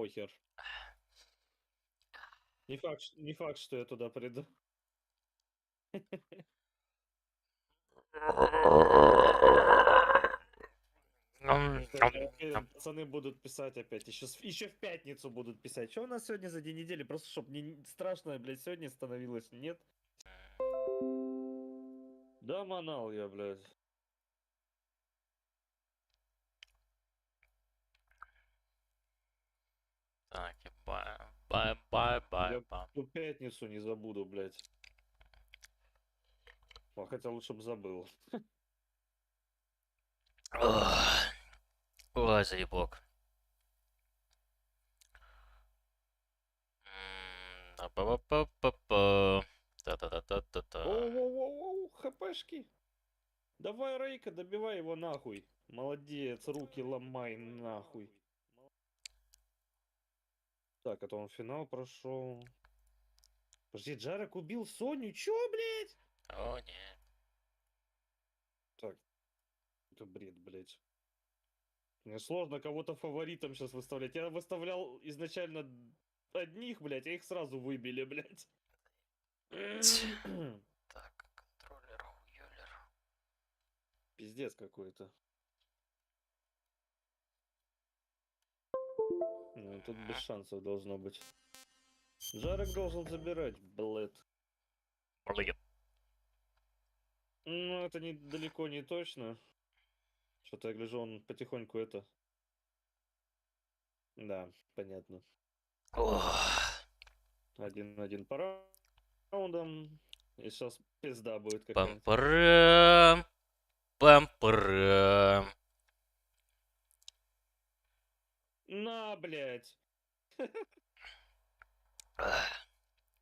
похер. Не факт, что я туда приду. Пацаны будут писать опять. Еще в пятницу будут писать. Что у нас сегодня за день недели? Просто чтоб не страшно, блядь, сегодня становилось. Нет? Да, манал я, блядь. Так, и бай. Я в пятницу не забуду, блядь. А хотя лучше бы забыл. Ой, заеблок. Та-та-та-та-та-та. Оу, хпшки. Давай, Рейка, добивай его нахуй. Молодец, руки ломай нахуй. Так, это он финал прошел. Подожди, Джарек убил Соню? Чё, блядь? О, не. Так, это бред, блядь. Мне сложно кого-то фаворитом сейчас выставлять. Я выставлял изначально одних, блядь, а их сразу выбили, блядь. Так, контроллер, хуёлер. Пиздец какой-то. Ну, тут без шансов должно быть. Жарок должен забирать, блэд. Ну, это далеко не точно. Что-то я гляжу, он потихоньку это... Да, понятно. 1-1 по раундам. И сейчас пизда будет какая-нибудь. Пам-парам. Пам-парам. На, блядь.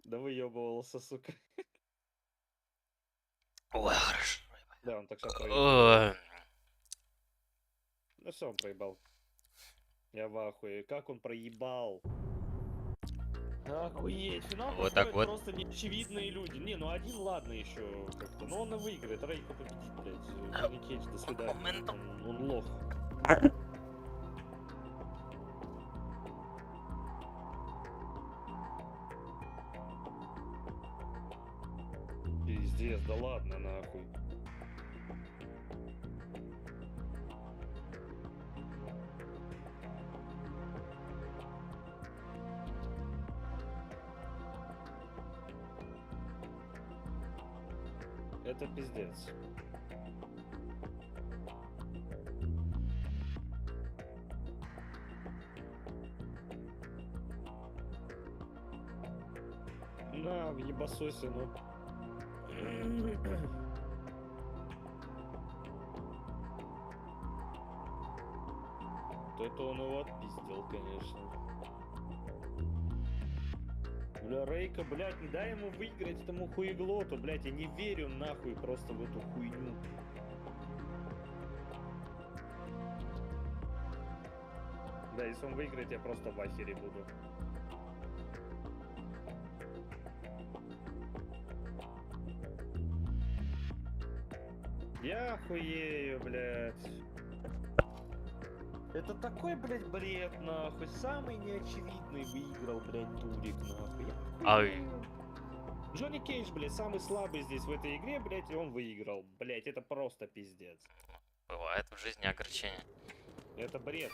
Да выебывался, сука. Ой, хорошо. Да, он так сейчас проебал. Ой. Ну все, он проебал. Я в ахуе. Как он проебал? Охуеть. Финал Вот так вот. просто неочевидные люди. Не, ну один ладно еще как-то. Но он и выиграет. Рейка победит, блядь. Джонни Кейдж, до свидания. Он лох. Пиздец, да ладно, нахуй. Это пиздец. На, в ебасосе, ну. То это он его отпиздил, конечно. Бля, Рейка, блядь, не дай ему выиграть этому хуеглоту, блядь, я не верю нахуй просто в эту хуйню. Да, если он выиграет, я просто в ахере буду. Я хуею, блядь. Это такой, блядь, бред, нахуй. Самый неочевидный выиграл, блядь, турик, нахуй. Ай. Джонни Кейдж, блядь, самый слабый здесь в этой игре, блядь, и он выиграл. Блядь, это просто пиздец. Бывает в жизни огорчение. Это бред.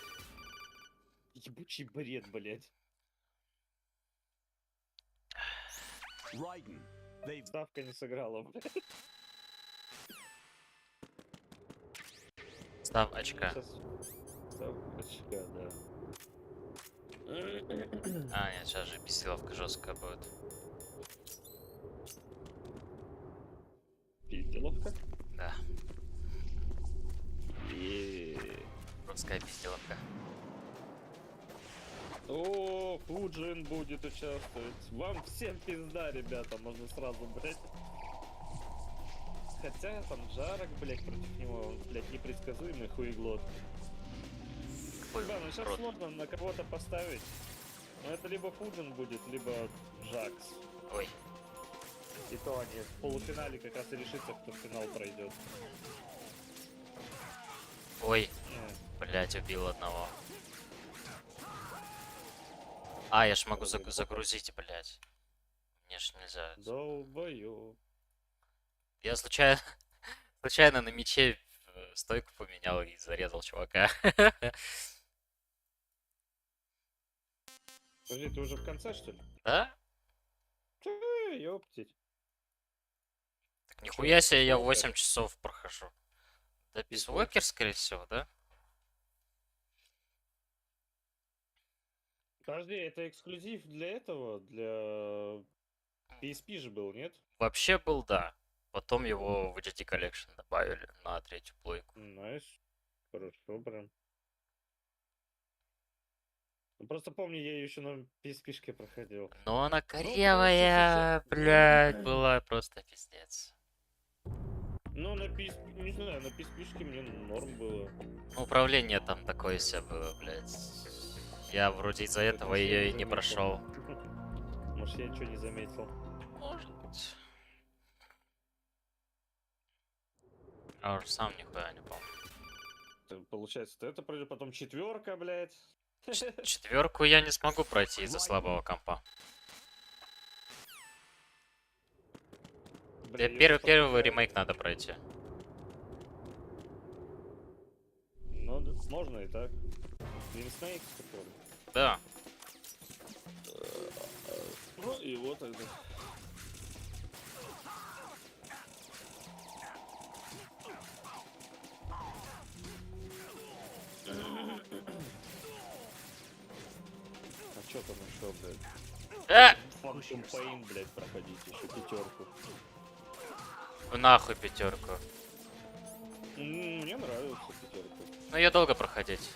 Ебучий бред, блядь. Ставка не сыграла, блядь. Став очка. Ставка очка, да. А, нет, сейчас же пиздиловка жесткая будет. Пизделовка? Да. И... Русская пиздиловка. О, Фуджин будет участвовать. Вам всем пизда, ребята, можно сразу, блядь. Хотя там Жарок, блядь, против него, блядь, непредсказуемый хуеглот. Да, ну сейчас сложно на кого-то поставить. Но это либо Фуджин будет, либо Жакс. Ой. И то они в полуфинале как раз и решится, кто в финал пройдет. Ой. Блять, убил одного. А, я ж могу загрузить, блядь. Мне ж нельзя. Долбоёб. Я случайно на мече стойку поменял и зарезал чувака. Подожди, ты уже в конце, что ли? Да? Ёптить. Так нихуя себе, я Писвокер? 8 часов прохожу. Да, писвокер, скорее всего, да? Подожди, это эксклюзив для этого? Для PSP же был, нет? Вообще был, да. Потом его в GT Collection добавили на третью плойку. Найс. Хорошо, прям. Ну, просто помню, я ее еще на PSP-шке проходил. Но она короче, корявая, блядь, была просто пиздец. Ну, на PSP, не знаю, на PSP-шке мне норм было. Ну, управление там такое себе было, блядь. Я вроде из-за этого Может, я ее и не заметил. прошел. Может, я ничего не заметил. Может быть. Я уже сам нихуя не помню. Получается, это пройдет, потом четверка, блядь. Четверку я не смогу пройти из-за слабого компа. Блин, я Первый ремейк надо пройти. Ну, да, можно и так. Twin Snakes, который. Да. Ну, и вот тогда. А чё там еще, блядь? Фантом Пейн, блядь, проходить еще пятерку. Нахуй пятерку. Мне нравится пятерка. Ну ее долго проходить.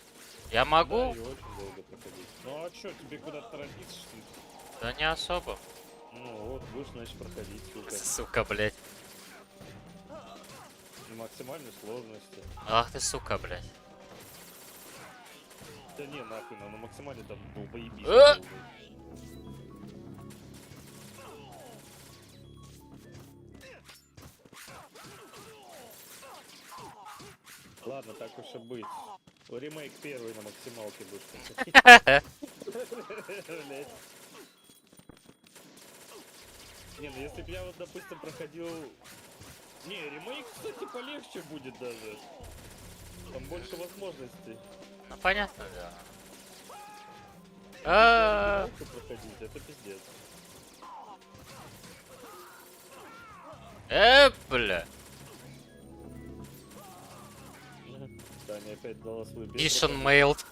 Я Да, могу? ее очень долго проходить. Ну а чё, тебе куда-то торопиться, что ли? Да не особо. Ну вот, будешь, значит, проходить, сука. Сука, блядь. На максимальной сложности. Ах ты сука, блядь. Да не, нахуй, на максимальной там долбоебись. Ладно, так уж и быть. Ремейк первый на максималке будет. Блядь. Не, ну если бы я вот, допустим, проходил... Не, ремейк, кстати, полегче будет даже. Там больше возможностей. Ну понятно, да. Если проходить, это пиздец. Бля. Таня опять дала свой бег. Mission mailed.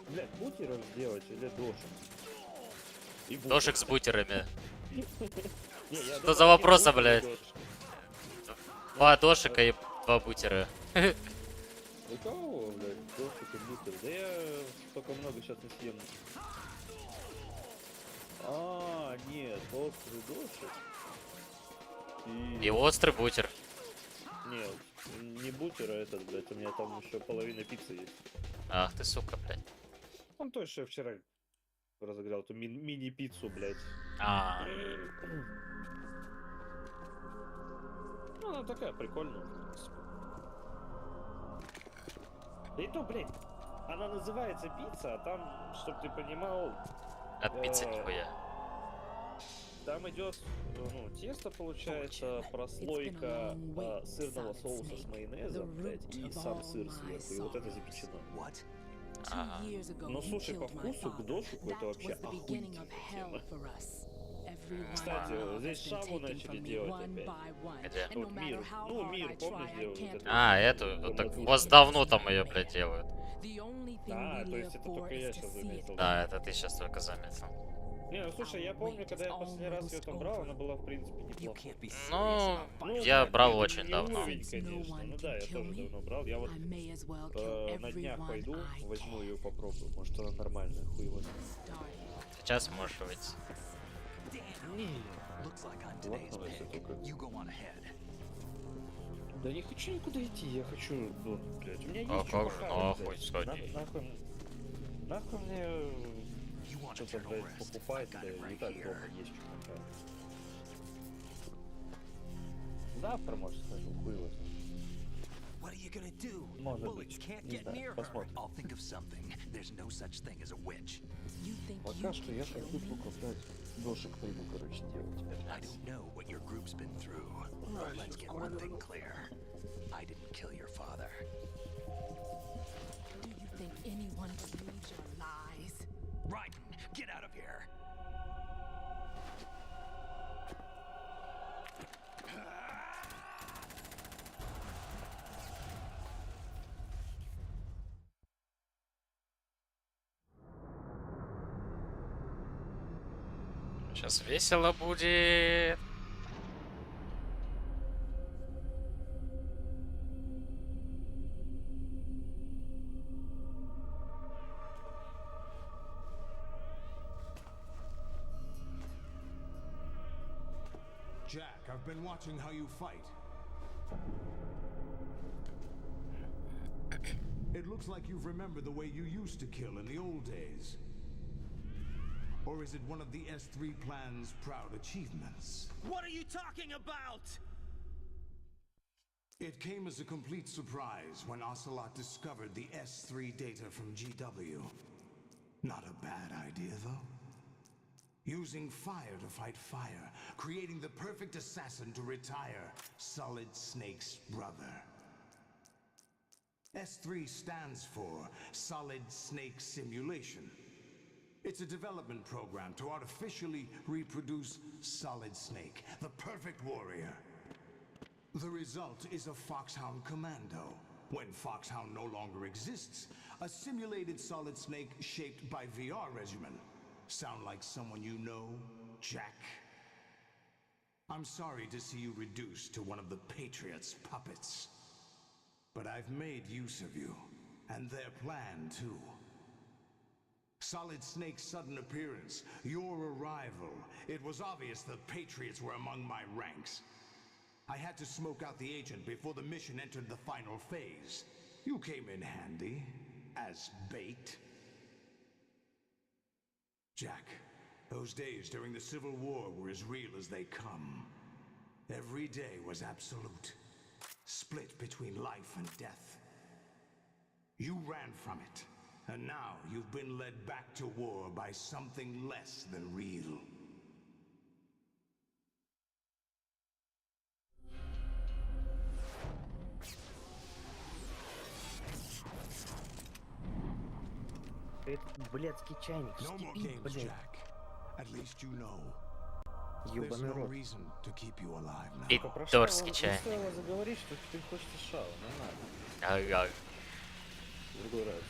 Блядь, бутеров сделать или дошек? И Дошек с бутерами. Не, я Что думал, за вопросы, бутеры и блядь? дошек. 2 дошика и 2 бутера. У кого, блядь, дошек и бутер? Да я столько много сейчас не съем. А, нет, острый дошек. И острый бутер. Нет, не бутер, а этот, блядь, у меня там еще половина пиццы есть. Ах ты сука, блядь. Он то, что я вчера разыграл, эту мини-пиццу, блядь. А, Ну, она такая прикольная, в принципе. И то, блядь, она называется пицца, а там, чтоб ты понимал, от пиццы нихуя. там идет, ну, тесто получается, прослойка сырного соуса с майонезом, блядь, и сам сыр сверху, и вот это запечено. Ага. Но слушай, по вкусу к дошику это вообще охуительная тема. Кстати, здесь шаву начали делать опять. Где? Тут мир. Ну, мир, помнишь, делают это? А, эту, вот так, у вас давно там ее, блядь, делают. А, то есть это только я сейчас заметил. Да, это ты сейчас только заметил. Не, ну слушай, я помню, когда я последний раз ее там брал, она была в принципе неплохо. Ну, я брал очень не давно. уровень, конечно. Ну да, я тоже давно брал. Я вот на днях пойду, возьму ее попробую. Может она нормальная, хуй его знает. Сейчас можешь выйти. Лохнулась я только. Да не хочу никуда идти, я хочу, ну, блядь, у меня есть А что как же похавать, нахуй блядь. сходи? Нахуй мне что-то, блядь, покупать, блядь, и так дома есть что похавать. Завтра, может, схожу, хуй его знает. do? Может Bullets быть. can't Не get знаю, near her. посмотрим. I'll think of something. There's no such thing as a witch. You think Пока you что can я kill хочу me? только дать дошек пойду, короче, делать. I don't know what your group's been through, but let's get one thing clear. I didn't kill your father. Do you think anyone believes your lies? Raiden, get out of here! Сейчас весело будет. Jack, I've been watching how you fight. It looks like you've remembered the way you used to kill in the old days. Or is it one of the S3 plan's proud achievements? What are you talking about? It came as a complete surprise when Ocelot discovered the S3 data from GW. Not a bad idea, though. Using fire to fight fire, creating the perfect assassin to retire Solid Snake's brother. S3 stands for Solid Snake Simulation. It's a development program to artificially reproduce Solid Snake, the perfect warrior. The result is a Foxhound Commando. When Foxhound no longer exists, a simulated Solid Snake shaped by VR regimen. Sound like someone you know, Jack? I'm sorry to see you reduced to one of the Patriots' puppets. But I've made use of you, and their plan too. Solid Snake's sudden appearance, your arrival, it was obvious the Patriots were among my ranks. I had to smoke out the agent before the mission entered the final phase. You came in handy, as bait. Jack, those days during the Civil War were as real as they come. Every day was absolute, split between life and death. You ran from it, and now you've been led back to war by something less than real. Это блядский чайник No more вскипит, games, блядь. Jack. At least you know. There's Ёбаный no рот. reason to keep you alive now. И Торский чай. Не стоило заговорить, что теперь хочется шау, не надо. Ага. В другой раз.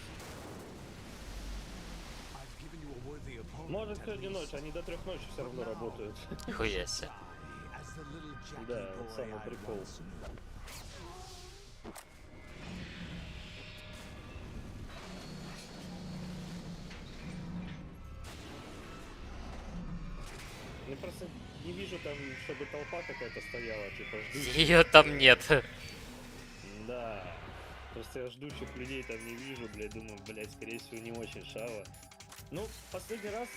I've given you a worthy opponent Может, at сегодня least. ночь, они до 3 ночи все равно работают. Нихуя себе. As the little Jackie Да, вот boy самый I прикол. once knew. Я просто не вижу там, чтобы толпа какая-то стояла, типа ждущих. Ее там нет. Да. Просто я ждущих людей там не вижу, блядь, думаю, блядь, скорее всего, не очень шава. Ну, последний раз,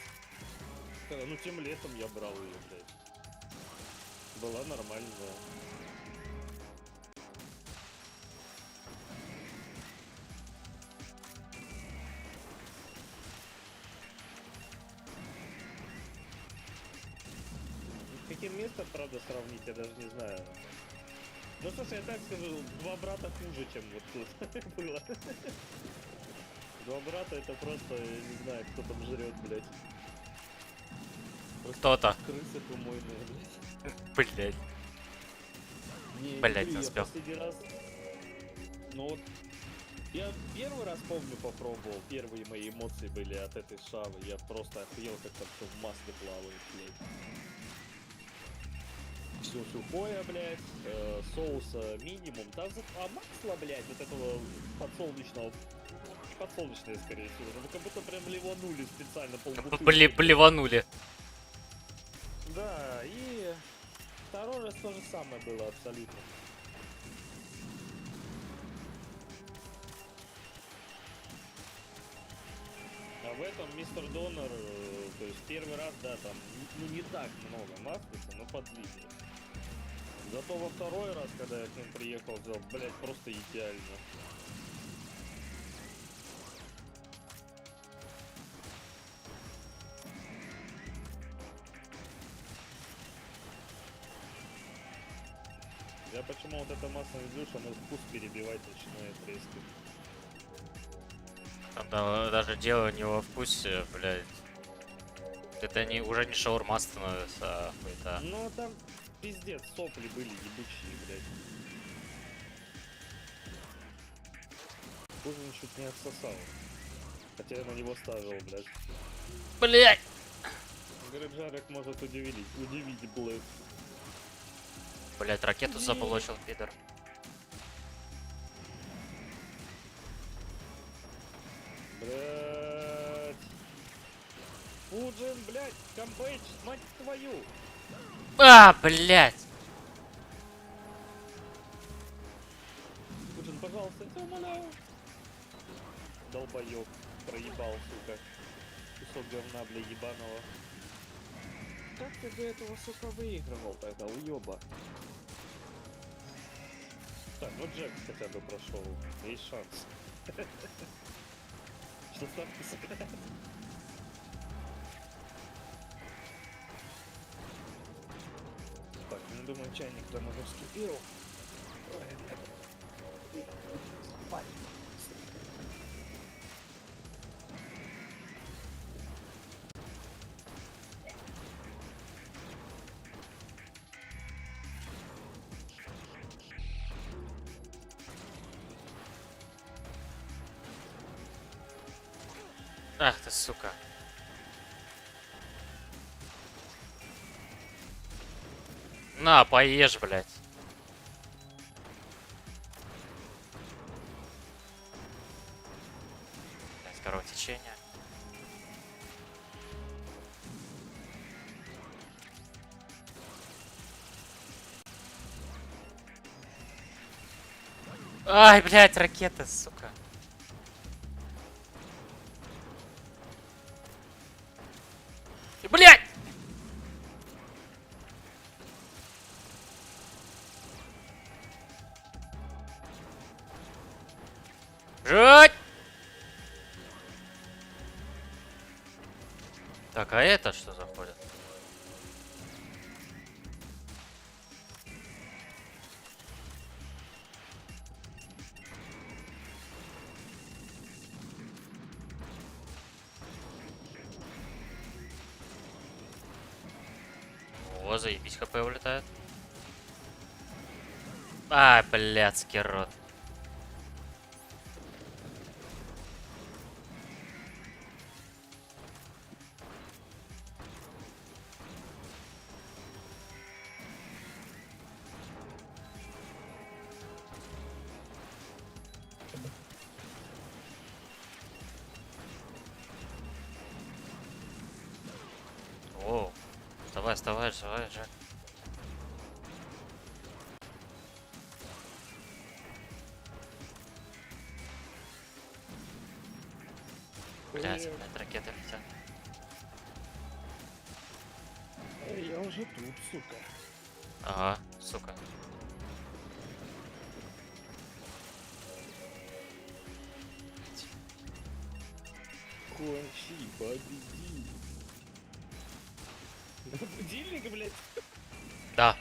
ну, тем летом я брал ее, блядь. Была нормальная. Каким местом, правда, сравнить, я даже не знаю. Ну, слушай, я так скажу, два брата хуже, чем вот тут было. Два брата это просто, я не знаю, кто там жрет, блядь. Кто-то. Крысы помойные, блядь. Блять. Не, Блядь, говорю, не я успел. последний раз... Ну вот, я первый раз, помню, попробовал, первые мои эмоции были от этой шавы. Я просто охуел, как там все в масле плавает, блядь. Все сухое, блядь, соуса минимум. Там масло, блядь, вот этого подсолнечного. Подсолнечное, скорее всего. Ну как будто прям ливанули специально полбутылки. Блеванули. Да, и второй раз то же самое было абсолютно. А в этом мистер Донор, то есть первый раз, да, там, ну не так много маслица, но подлили. Зато во второй раз, когда я к ним приехал, взял, блядь, просто идеально. Я почему вот эта масса везу, что она вкус перебивать начинает резко. Да, даже дело не во вкусе, блядь. Это не, уже не шаурма становится, а какой-то... Ну там пиздец, сопли были ебучие, блядь. Ужин чуть не отсосал. Хотя я на него ставил, блядь. Блядь! Говорит, жарик может удивить, блядь. Блядь, ракету заблочил, пидор. Блядь. Ужин, блядь, камбэч, мать твою. А, блядь! Ужин, пожалуйста, я тебя умоляю. Долбоёб, проебал, сука. Кусок говна, бля, ебаного. Как ты до этого, сука, выигрывал тогда, уёба? Так, ну Джекс хотя бы прошел. Есть шанс. Что ставки сыграет? Так, не думаю, чайник там уже вскипел. Ой, блядь. Спать. Ах ты, сука. На, поешь, блядь. Блядь, кровотечение. Ай, блядь, ракета, сука. Блядь! Жать! Так, а это что заходит? О, заебись, хп улетает. А, блядский рот. О, вставай, вставай, вставай, Джек. Блядь, блядь, ракеты летят. Я уже тут, сука. Ага, сука. Кончи, победи. Будильник, блядь. Да,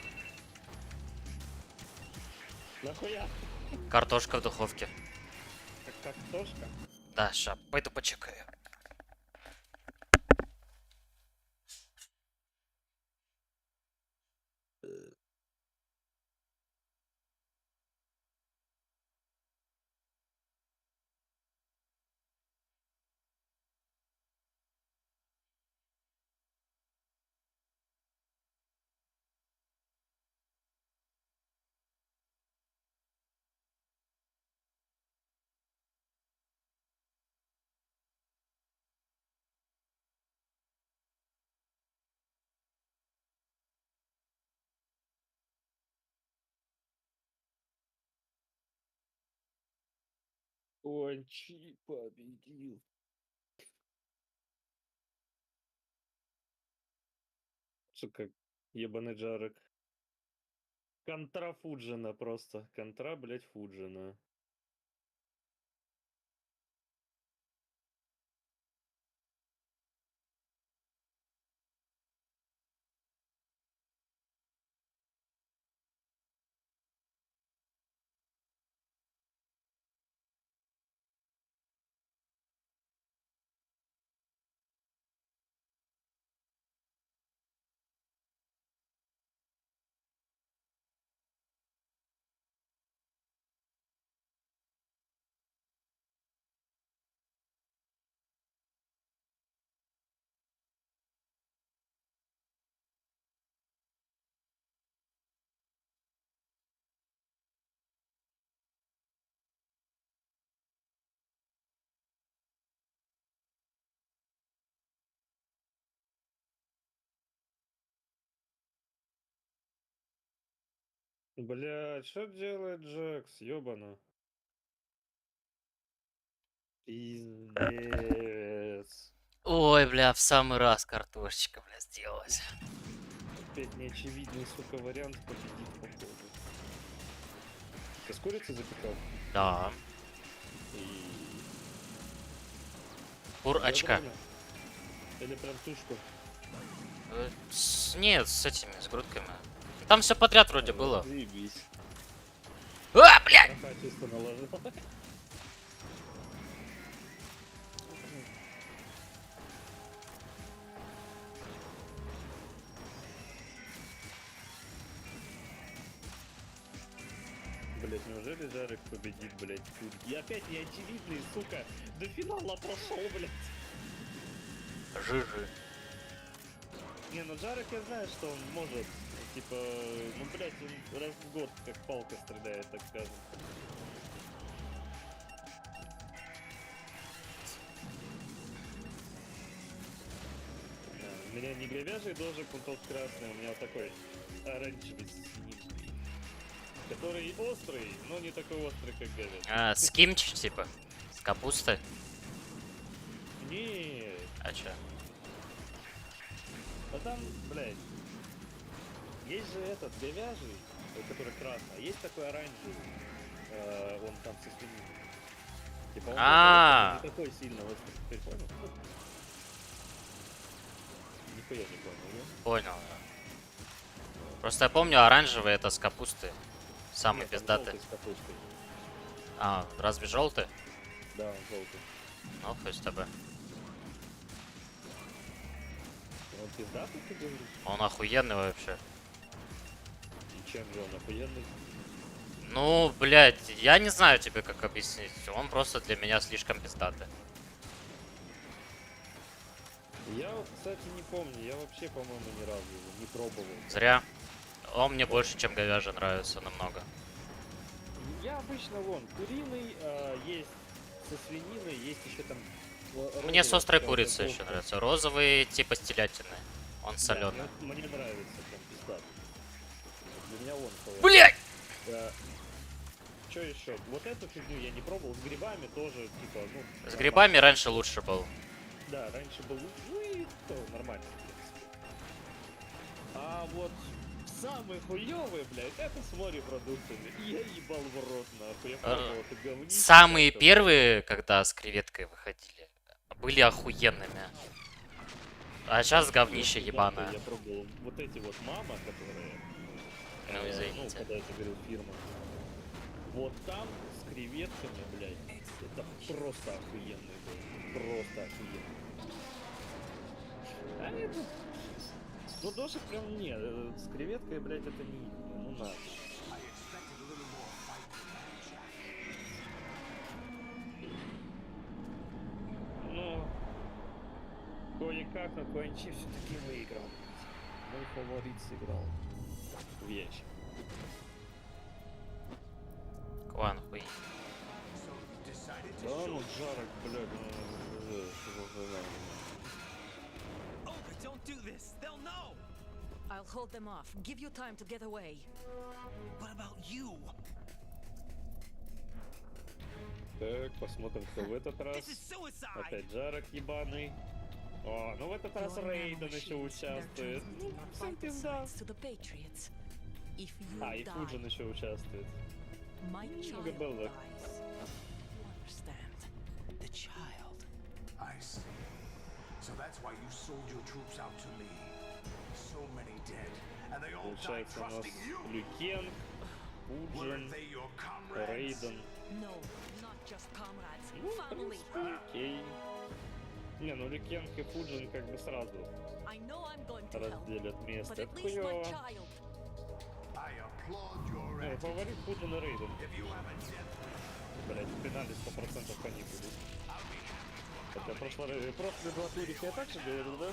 Нахуя? картошка в духовке. Как картошка? Да, ща, пойду почекаю. Кончи, победил. Сука, ебаный жарок. Контра Фуджина просто. Контра, блядь, Фуджина. Блядь, что делает Джекс? Ёбана. Пиздец. Ой, бля, в самый раз картошечка, бля, сделалась. Опять неочевидный, сука, вариант победит, походу. Ты с курицей запекал? Да. И... Курочка. Ребрами? Или прям тушку? Нет, с этими, с грудками. Там все подряд вроде было. Заебись. А, блядь! Ага, чисто наложил. Блять, неужели Жарик победит, блять? И опять неочевидный, сука, до финала прошел, блять. Жижи. Не, ну Жарик, я знаю, что он может, типа, ну, блять, он раз в год как палка стреляет, так скажем. Да, у меня не говяжий дожик, он тот красный, у меня вот такой оранжевый свининный, который острый, но не такой острый, как говяжий. А, с кимчи, типа. С капустой. Нет, А чё? а там, блядь, есть же этот говяжий, который красный, а есть такой оранжевый, он там со свининой. Типа он не такой сильно острый, ты понял? Нихуя не понял, да? Понял, да. Просто я помню, оранжевый это с капустой. Самый Нет, он пиздатый. желтый с капустой. А, разве желтый? Да, он желтый. Ну, хоть с тобой. Он пиздатый, ты говоришь? Он охуенный вообще. И чем же он охуенный? Ну, блядь, я не знаю тебе, как объяснить. Он просто для меня слишком пиздатый. Я вот, кстати, не помню, я вообще, по-моему, ни разу его не пробовал. Зря. Он мне больше, чем говяжий, нравится намного. Я обычно вон, куриный, есть со свининой, есть еще там... Мне с розовый острой какая-то курицей еще кофта. нравится. Розовый типа с телятины. Он Да, соленый. мне нравится прям пиздатый. Для меня он фаворит. Блять! Что еще? Вот эту фигню я не пробовал. С грибами тоже, типа, ну... С грибами раньше лучше был. Да, раньше был лучше, ну и то нормально, в принципе. А вот самый хуёвый, блядь, это с морепродуктами. Я ебал в рот, нахуй. Я пробовал это говнище. Самые как-то. первые, когда с креветкой выходили, были охуенными. А сейчас говнище Вот, ебаное. Я пробовал вот эти вот мама, которые... Ну, ну, извините. когда это говорил фирма. Вот там с креветками, блядь, это просто охуенный был. Просто охуенный. А это... Ну, дошик прям нет. С креветкой, блядь, это не... Ну, надо. Ну... Кое-как, но кое-че все-таки выиграл. Мой фаворит сыграл в ящик. Кван хуй. Да ну жарок, блядь, Don't do this. They'll know. I'll hold them off. Give you time to get away. What about you? Так, посмотрим, кто в этот раз. This is suicide. Опять жарок ебаный. О, ну в этот раз Your Рейден nano еще machines, they're участвует. transmitting Ну, our всем vital пизда. signs to the Patriots. If you А, и die, Фуджин еще участвует. my child было. dies. You understand? The child. I see. So that's why you sold your troops out to me. So many dead, and they all died Получается у нас trusting you. Люкен, Weren't Фуджин, they your comrades? Рейден. No, not just comrades. Ну, в Family. принципе, окей. Не, ну Люкен и Фуджин как бы сразу I know I'm going to hell, разделят but место. at Это least my хуёво. child. I applaud your Не, attitude. фаворит Фуджин и Рейден. If you have a death, Блять, в финале 100% они будут. I'll be happy to Хотя accommodate. прошлые два турика я так же говорил, да?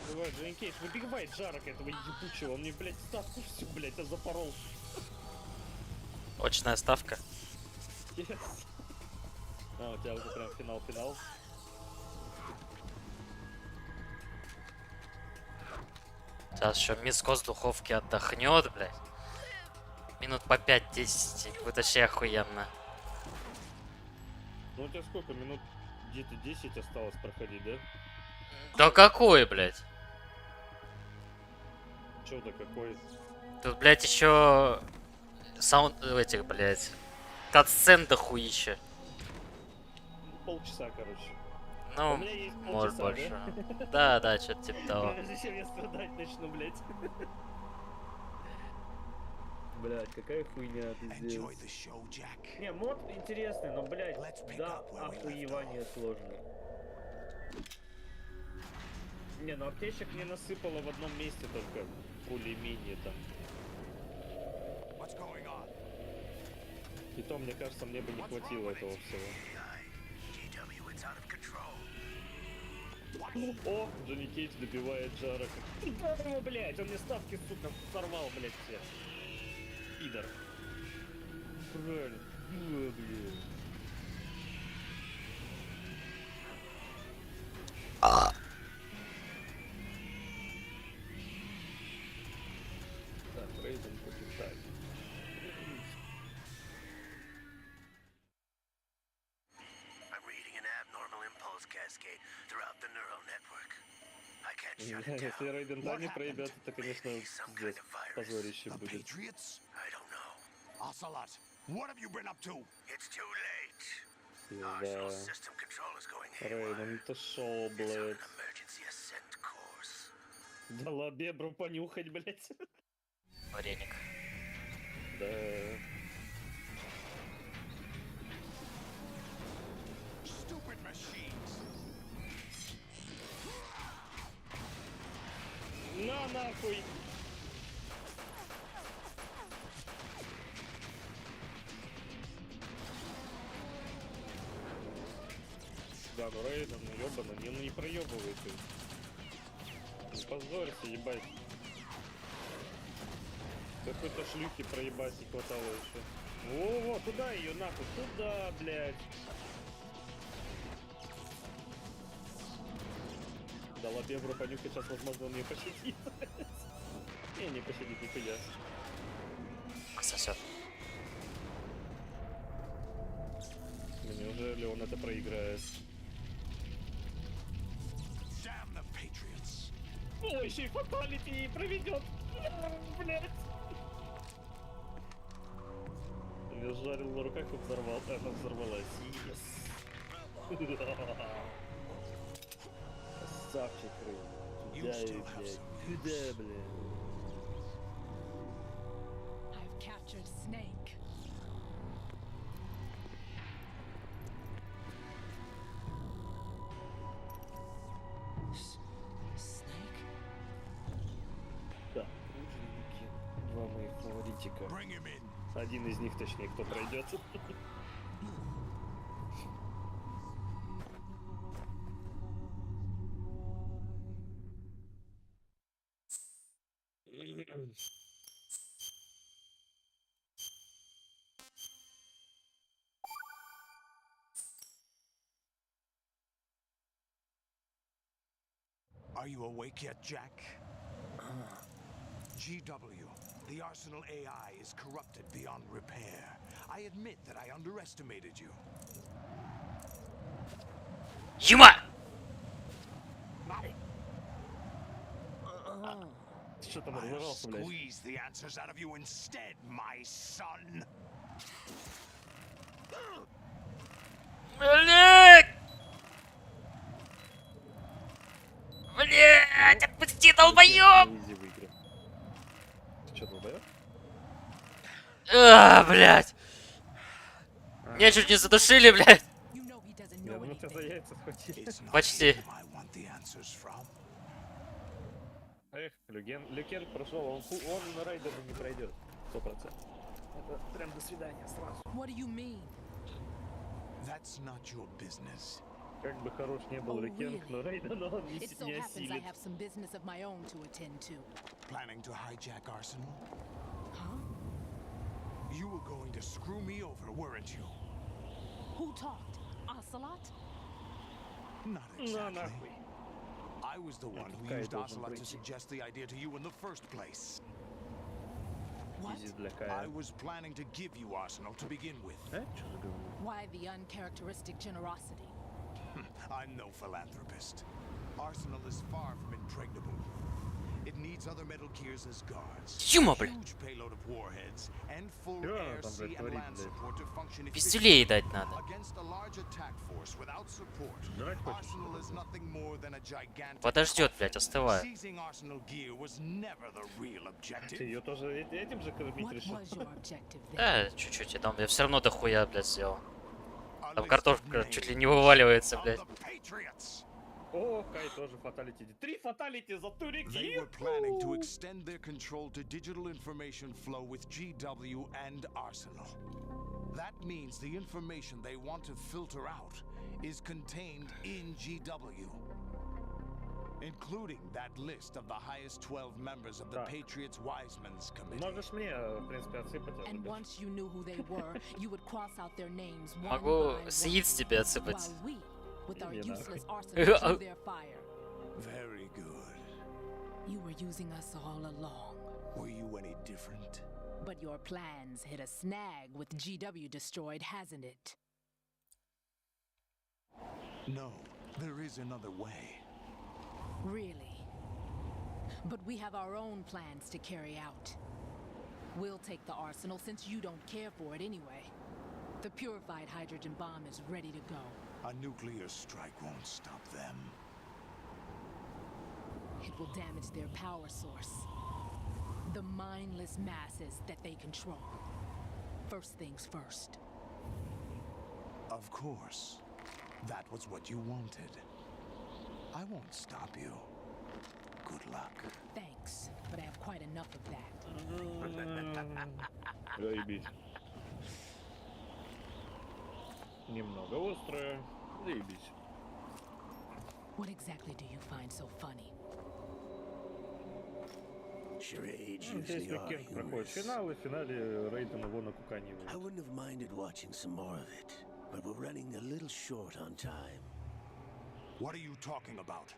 Давай, Джейн Кейдж, выбивай Джарок этого ебучего, он мне, блядь, ставку всю, блядь, запорол. Очная ставка. Yes. А, у тебя уже прям финал-финал. Сейчас еще мискос духовки отдохнет, блядь. Минут по 5-10. Вытащи охуенно. Ну у тебя сколько минут? Где-то 10 осталось проходить, да? Да какой, блядь? Чё-то какой? Тут, блядь, еще саунд этих, блядь. Катсцен дохуища. Полчаса, короче. У Ну, меня есть может полчаса, больше. Да, да, что-то типа того. Зачем я страдать начну, блядь? Блядь, какая хуйня ты сделал. Enjoy the show, Jack. Не, мод интересный, но, блядь, Let's pick да, up where we left охуевание сложно. Не, ну аптечек не насыпало в одном месте только, более-менее там. What's going on? И то, мне кажется, мне бы не хватило этого всего. GW, it's out of control. О, Джонни Кейдж добивает Джарока. Да, его, блядь, он мне ставки, сука, сорвал, блядь, все. Пидор. Правильно. О, блядь. Так, Рейден против Тайна. I'm reading an abnormal impulse cascade throughout the neural network. I can't shut it Если down. Рейден Тайна проебет, это, конечно, Some kind пиздец, of virus. позорище The будет. Patriots? I don't know. Ocelot, what have you been up to? It's too late. Arsenal Да. system control is going Рейден, haywire. ты шел, It's on блядь. an emergency ascent course. Дала бебру понюхать, блядь. Вареник. Да. Stupid machines. На нахуй! Да, ну Рейден, ну ёбана, не проебывай ты. Не позорься, ебать. Какой-то шлюхи проебать не хватало еще. Во-во, туда ее нахуй, туда, блядь. Дала бебру понюхать, сейчас, возможно, он ее пощадит. Не пощадит, нихуя. Сосет. Неужели он это проиграет? Damn the Patriots. О, еще и фаталити проведет. Блять. Я жарил на руках и взорвал. Она взорвалась. Yes. Красавчик, Рэй. Куда и, блядь? Куда, блядь? I've captured Snake. Snake? Да, ученики. Два моих фаворитика. Bring him in. Один из них, точнее, кто пройдет. Are you awake yet, Jack? GW, the Arsenal AI is corrupted beyond repair. I admit that I underestimated you. Юма! Что там I'll разорался, блядь? squeeze the answers out of you instead, my son. Блять! Блять, отпусти, долбоёб! Изи в игре. Ты что, долбоёб? Блять! Меня чуть не задушили, блять! You know he doesn't Я know думал, тебя за anything. яйца схватили. It's not Почти. him I want the answers from. Эх, Люкен прошел, он на райдеру не пройдет. 100%. Это прям до свидания сразу. What do you mean? That's not your business. Как бы хорош не был Oh, Люкен, но really? райдер он It so не happens I осилит. have some business of my own to attend to. Planning to hijack Arsenal? Huh? You were going to screw me over, weren't you? Who talked? Ocelot? Not На exactly. нахуй. I was the one who Кай used должен Ocelot to пройти. suggest the idea to you in the first place. What? Изи для I Кая. was planning to give you Arsenal to begin with. Что за говно? Why the uncharacteristic generosity? I'm no philanthropist. Arsenal is far from impregnable. It needs other Metal Gears as guards. Тьма, блядь! Huge payload of warheads and full Чё air, там, блядь, sea, and творит, land блядь? support to function Пиздюлей efficiently. дать надо. Against a large attack force without support, Жрать хочешь? Arsenal is nothing more than a gigantic Подождет, coffin. блядь, остывает. Seizing Arsenal gear was never the real Ты objective. ее тоже этим же кормить What решил? was your objective then? Чуть-чуть, я все равно дохуя, блядь, сделал. A Там list картошка of чуть ли names не вываливается, of блядь. the Patriots. О, Кай тоже фаталити. 3 фаталити за турики! They were planning to extend their control to digital information flow with GW and Arsenal. That means the information they want to filter out is contained in GW, including that list of the highest 12 members of the Так. Patriots Wiseman's Committee. Можешь мне, в принципе, отсыпать. And это, once you knew who they were, you would cross out their names one Могу by съесть one, тебе отсыпать. while we, with our Не надо. useless arsenal, drew their fire. Very good. You were using us all along. Were you any different? But your plans hit a snag with GW destroyed, hasn't it? No, there is another way. Really? But we have our own plans to carry out. We'll take the arsenal since you don't care for it anyway. The purified hydrogen bomb is ready to go. A nuclear strike won't stop them. It will damage their power source. The mindless masses that they control. First things first. Of course. That was what you wanted. I won't stop you. Good luck. Thanks, but I have quite enough of that. Заебись. Немного острое. Заебись. What exactly do you find so funny? Charades Здесь usually are Люкен проходит humorous. финал, и в финале Рейден его на I куканивает. wouldn't have minded watching some more of it, but we're running a little short on time. What are you talking about?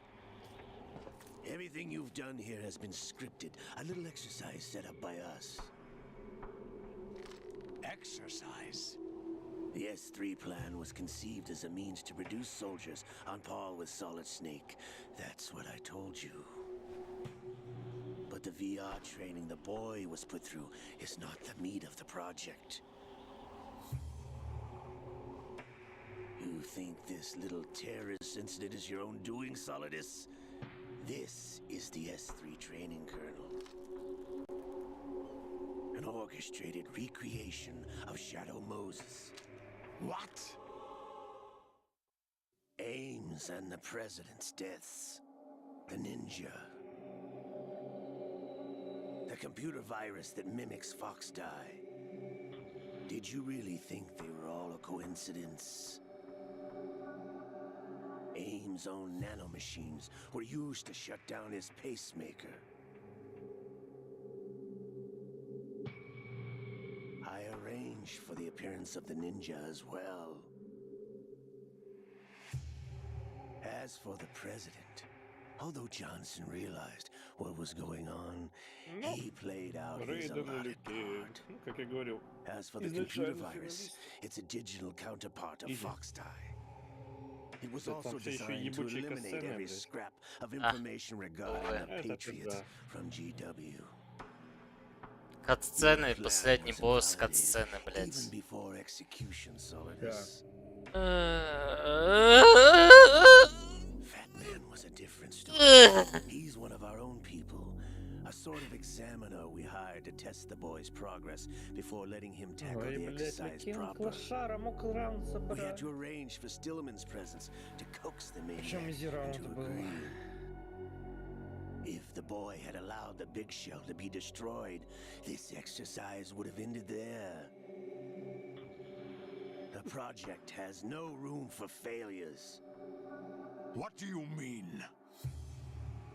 Everything you've done here has been scripted, a little exercise set up by us. Exercise? The S3 plan was conceived as a means to produce soldiers on par with Solid Snake. That's what I told you. But the VR training the boy was put through is not the meat of the project. You think this little terrorist incident is your own doing, Solidus? This is the S3 training kernel. An orchestrated recreation of Shadow Moses. What? Ames and the President's deaths. The ninja. The computer virus that mimics Fox Die. Did you really think they were all a coincidence? Ames' own nanomachines were used to shut down his pacemaker. I arranged for the appearance of the ninja as well. As for the president, although Johnson realized what was going on, he played out his Рейден allotted Люкен. part. Ну, как я говорил. As for the computer Изначально virus, финалист. it's a digital counterpart of Easy. Fox Die. It was Да, also там все еще designed to ебучие eliminate касцены, every блядь. scrap of information regarding the Это Patriots пизда. from GW. Катсцены, Your plan последний was босс, invalidated катсцены, even блядь. before execution, Solidus. Fat Man was a different story. He's one of our own people. A sort of examiner we hired to test the boy's progress before letting him tackle Ой, the блядь, exercise каким proper. клашаром мог раунд We had собрать? to arrange for Stillman's presence to coax the Причем maniac изи раунд into был. agreeing. If the boy had allowed the big shell to be destroyed, this exercise would have ended there. The project has no room for failures. What do you mean?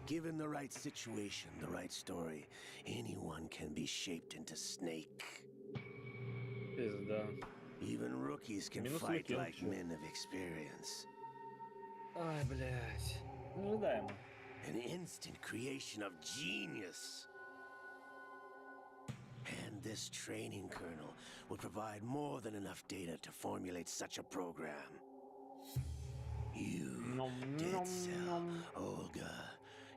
Given the right situation, the right story, anyone can be shaped into Snake. Пизда. Even rookies can Минус fight Лукин, like чё? men of experience. Ай, блядь. Ожидаемо. An instant creation of genius. And this training kernel would provide more than enough data to formulate such a program. You, Dead Cell, Olga,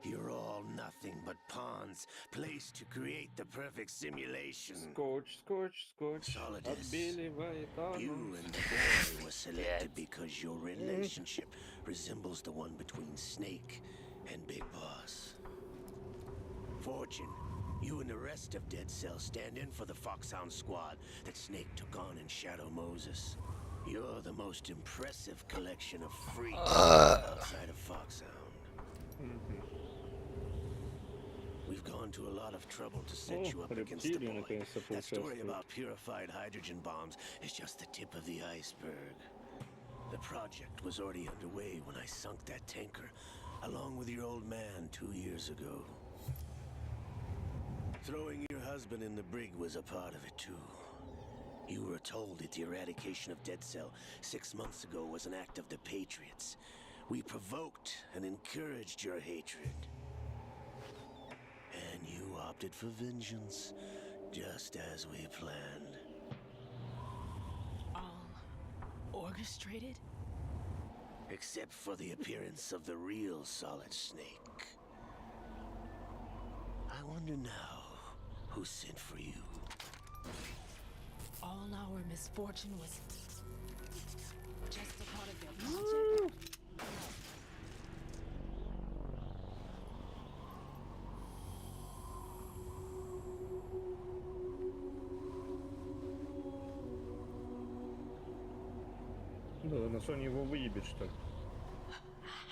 you're all nothing but pawns placed to create the perfect simulation. Скотч, скотч, скотч. Solidus. Отбеливает анус. You and the boy were selected because your relationship resembles the one between Snake and Big Boss. Fortune, you and the rest of Dead Cell stand in for the Foxhound squad that Snake took on in Shadow Moses. You're the most impressive collection of freaks outside of Foxhound. We've gone to a lot of trouble to set you up against the рептилии boy. наконец-то That story поучаствуют. about purified hydrogen bombs is just the tip of the iceberg. The project was already underway when I sunk that tanker, along with your old man 2 years ago. Throwing your husband in the brig was a part of it too. You were told that the eradication of Dead Cell 6 months ago was an act of the Patriots. We provoked and encouraged your hatred. And you opted for vengeance, just as we planned. All orchestrated? Except for the appearance of the real Solid Snake. I wonder now who sent for you. All our misfortune was just a part of their project? Да, на Sony его выебет, что ли?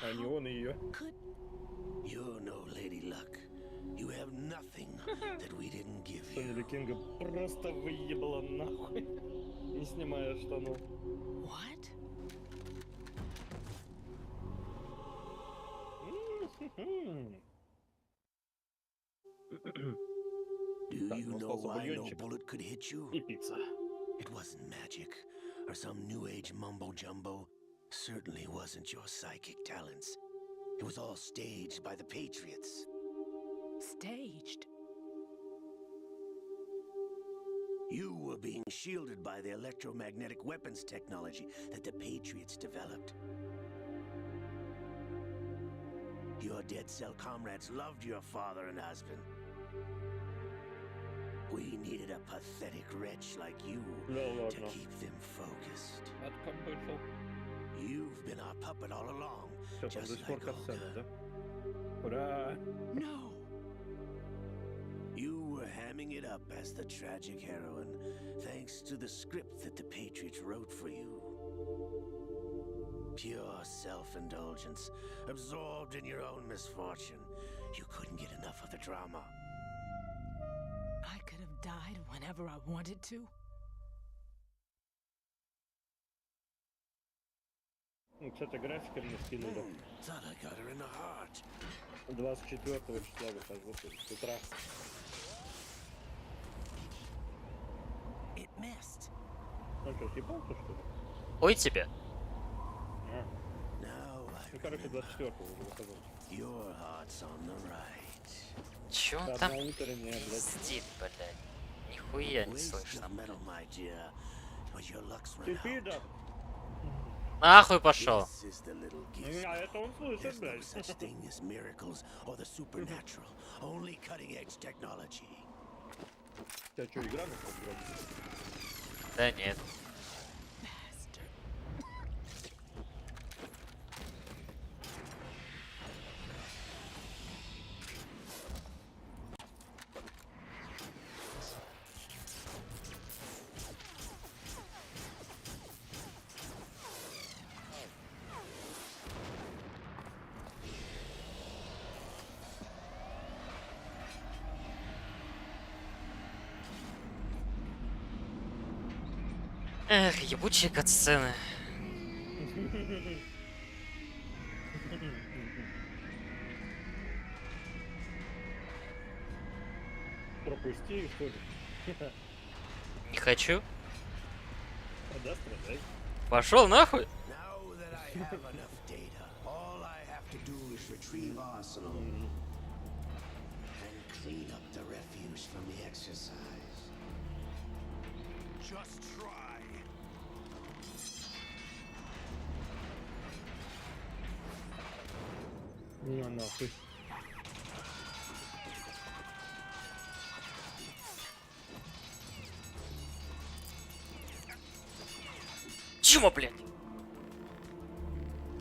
А не он ее. Could You're no Lady Luck. You have nothing that we didn't give Сони you. Кинга просто выебала нахуй. Не снимая штанов. what? Do Так, you know остался why no бульончик. bullet could hit you? И пицца. It wasn't magic or some new age mumbo jumbo. Certainly wasn't your psychic talents. It was all staged by the Patriots. Staged? You were being shielded by the electromagnetic weapons technology that the Patriots developed. Your Dead Cell comrades loved your father and husband. We needed a pathetic wretch like you Да to ладно. keep them focused. Откопышал. You've been our puppet all along, Все, там до just сих пор like катсцена, Olga. да? Ура! No! You were hamming it up as the tragic heroine, thanks to the script that the Patriots wrote for you. Pure self-indulgence, absorbed in your own misfortune. You couldn't get enough of the drama. I could have died whenever I wanted to. Ну, кстати, графика мне скинули. Thought I got her in the heart. 24 числа выхожу с утра. It missed. Ну что, съебался, что ли? Ой тебе. А, Now ну, I короче, remember. 24 уже выхожу. Your heart's on the right. Чё он Да, там одна утренняя, блядь. пиздит, блядь? Нихуя не Waste слышно, of metal, блядь. my dear. But your luck's run Ты out. пидор! Нахуй пошел. This is the little gift. А это он слышит, There's no блядь. such thing as miracles or the supernatural. Only cutting-edge technology. У тебя что, игра на подгроб? Да нет. Эх, ебучие катсцены. Пропусти, что ли? Не хочу. А да, страдай. Пошел нахуй. Now that I have enough data, all I have to do is retrieve Arsenal and clean up the refuse from the exercise. Just try. Ну нахуй. Чмо, блядь?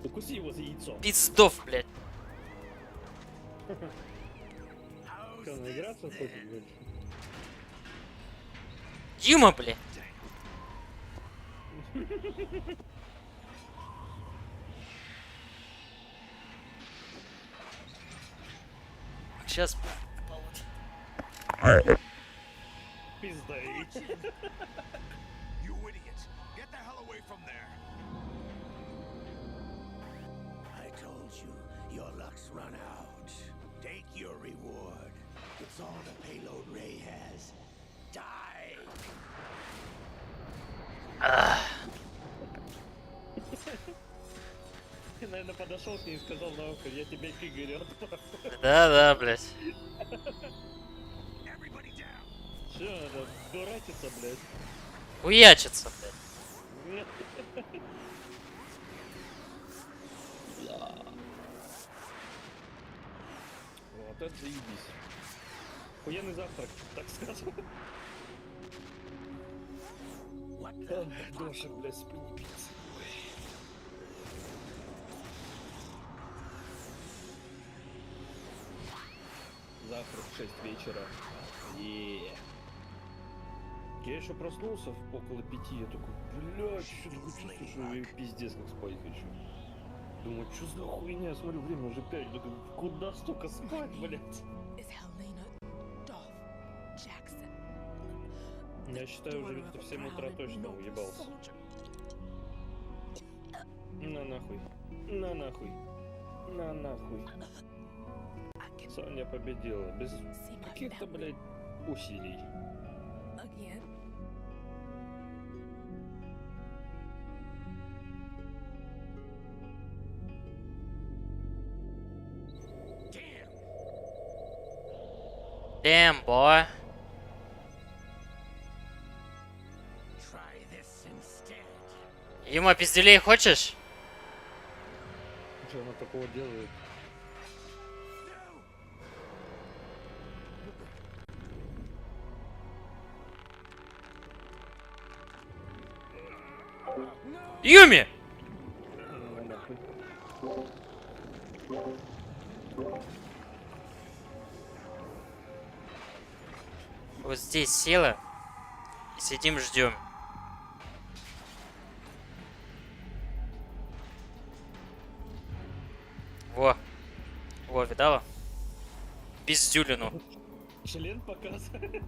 Укуси его за яйцо. Пиздов, блядь. Что, наиграться хочешь, блядь? Дима, блядь. Сейчас. Пизда. You idiot! Get the hell away from there! I told you, your luck's run out. Take your reward. It's all the payload Ray has. Die! Ты, наверное, подошел к ней и сказал на ухо, я тебе фигурю. Да, блядь. Everybody down! Че, надо дурачиться, блядь? Хуячится, блядь. Нет. Вот это заебись. Охуенный завтрак, так скажем. Доша, блядь, спини пицца. Завтра в 6 вечера. Я еще проснулся около 5, я такой, блядь, что такое чувствую, что я пиздец как спать хочу. Думаю, что за хуйня, смотрю, время уже 5, такой, куда столько спать, блядь? Я считаю, уже где-то в 7 утра точно уебался. На нахуй. На нахуй. На нахуй. Соня победила. Без каких-то, блядь, усилий. Damn, boy. Try this instead. Дима, пизделей хочешь? Что она такого делает? Юми! На нахуй. Вот здесь села. И сидим, ждем. Во. Во, видала? Пиздюлину. Член показывает.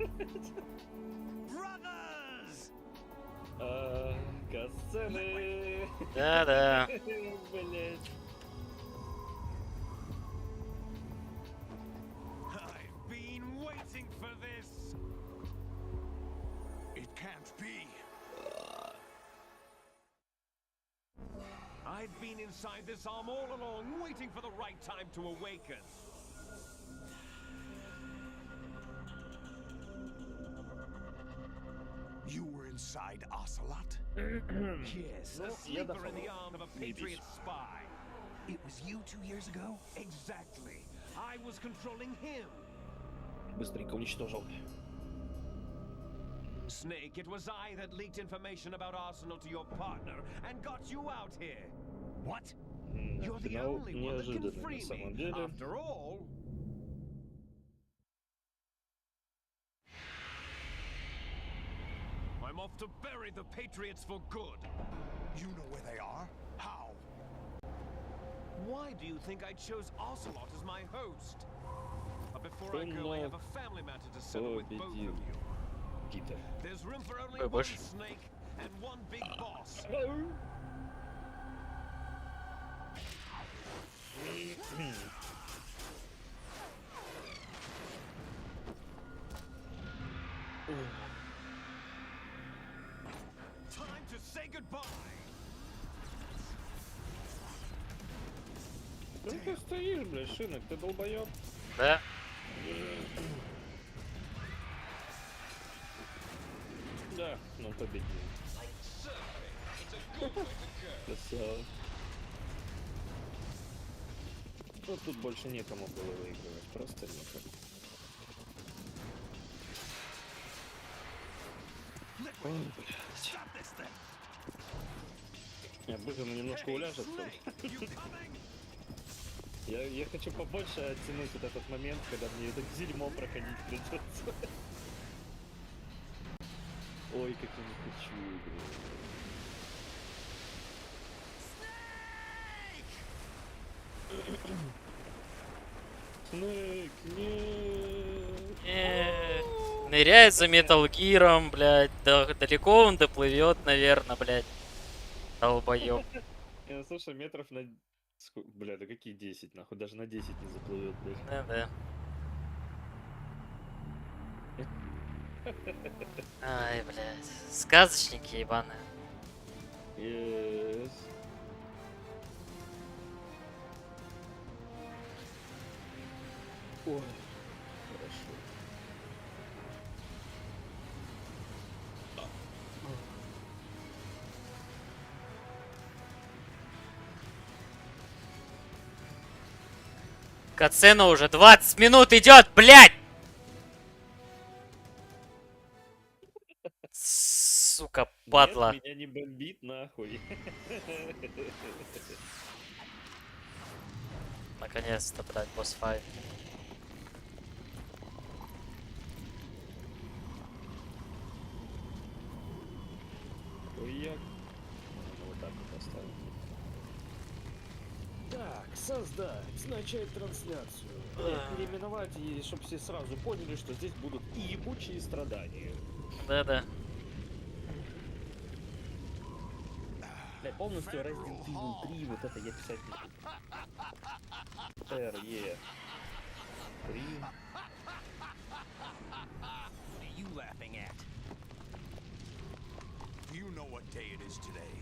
Brothers! Касцены. Да. Блять. I've been waiting for this! It can't be. I've been inside this arm all along, waiting for the right time to awaken. You were inside Ocelot? Yes, a sleeper in the arm of a Patriot spy. It was you 2 years ago? Exactly. I was controlling him. Быстренько уничтожил. Snake, it was I that leaked information about Arsenal to your partner and got you out here. What? You're the Финал only one that can неожиданный на free самом me. деле. After all, I'm off to bury the Patriots for good. You know where they are? How? Why do you think I chose Ocelot as my host? But before I go, I have a family matter to settle with both of you. Питер. There's room for only Ой, one больше. snake and one big boss. Time to say goodbye. Ну ты стоишь, бля, Шинок, ты долбоёб. Да? Да, ну победил. Красава. Ну тут больше некому было выигрывать, просто некому. Ой, блядь. Я быстро немножко уляжет. Я хочу побольше оттянуть вот этот момент, когда мне это дерьмо проходить придется. Ой, как я не хочу, Снэйк, нет. Ныряет за Metal Gear'ом, блядь. Да, далеко он доплывет, наверное, блядь. Долбоёб. Ну, слушай, метров на... Бля, да какие 10, нахуй? Даже на 10 не заплывет, блядь. Да-да. Ай, блядь. Сказочники ебаные. Yes. Ой, хорошо. Катсцена уже 20 минут идет, блядь! Сука, падла. Нет, меня не бомбит, нахуй. Наконец-то, блядь, босс-файт. Хуяк. Можно вот так вот оставить. Так, создать, начать трансляцию. Переименовать, и чтобы все сразу поняли, что здесь будут ебучие страдания. Да-да. Бля, полностью Resident Evil 3, вот это я писать не буду. RE 3. What are you laughing at? Do you know what day it is today?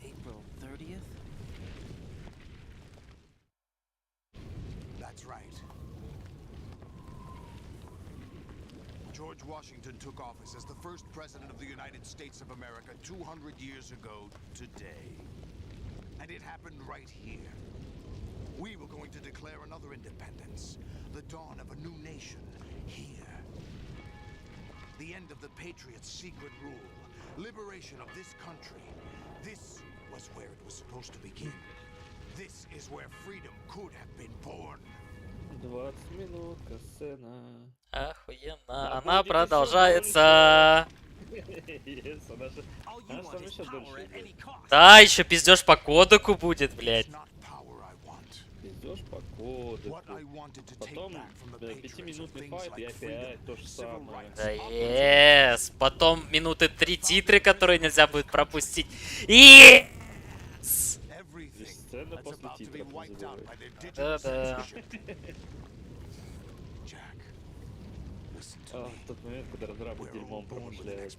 April 30th? That's right. George Washington took office as the first president of the United States of America 200 years ago today. And it happened right here. We were going to declare another independence, the dawn of a new nation here. The end of the Patriots' secret rule, liberation of this country. This was where it was supposed to begin. This is where freedom could have been born. 20 минут, касцена. Охуенно. Она продолжается. Yes, она же... Она же там еще дольше идет. Да, еще пиздеж по кодеку будет, блядь. Пиздешь по коду. Потом 5-минутный файт и опять то же самое. Да, ес. Потом минуты 3 титры, которые нельзя будет пропустить. И Сцена после титров называется. да-да. А, в тот момент, когда разрабы дерьмом промышляют.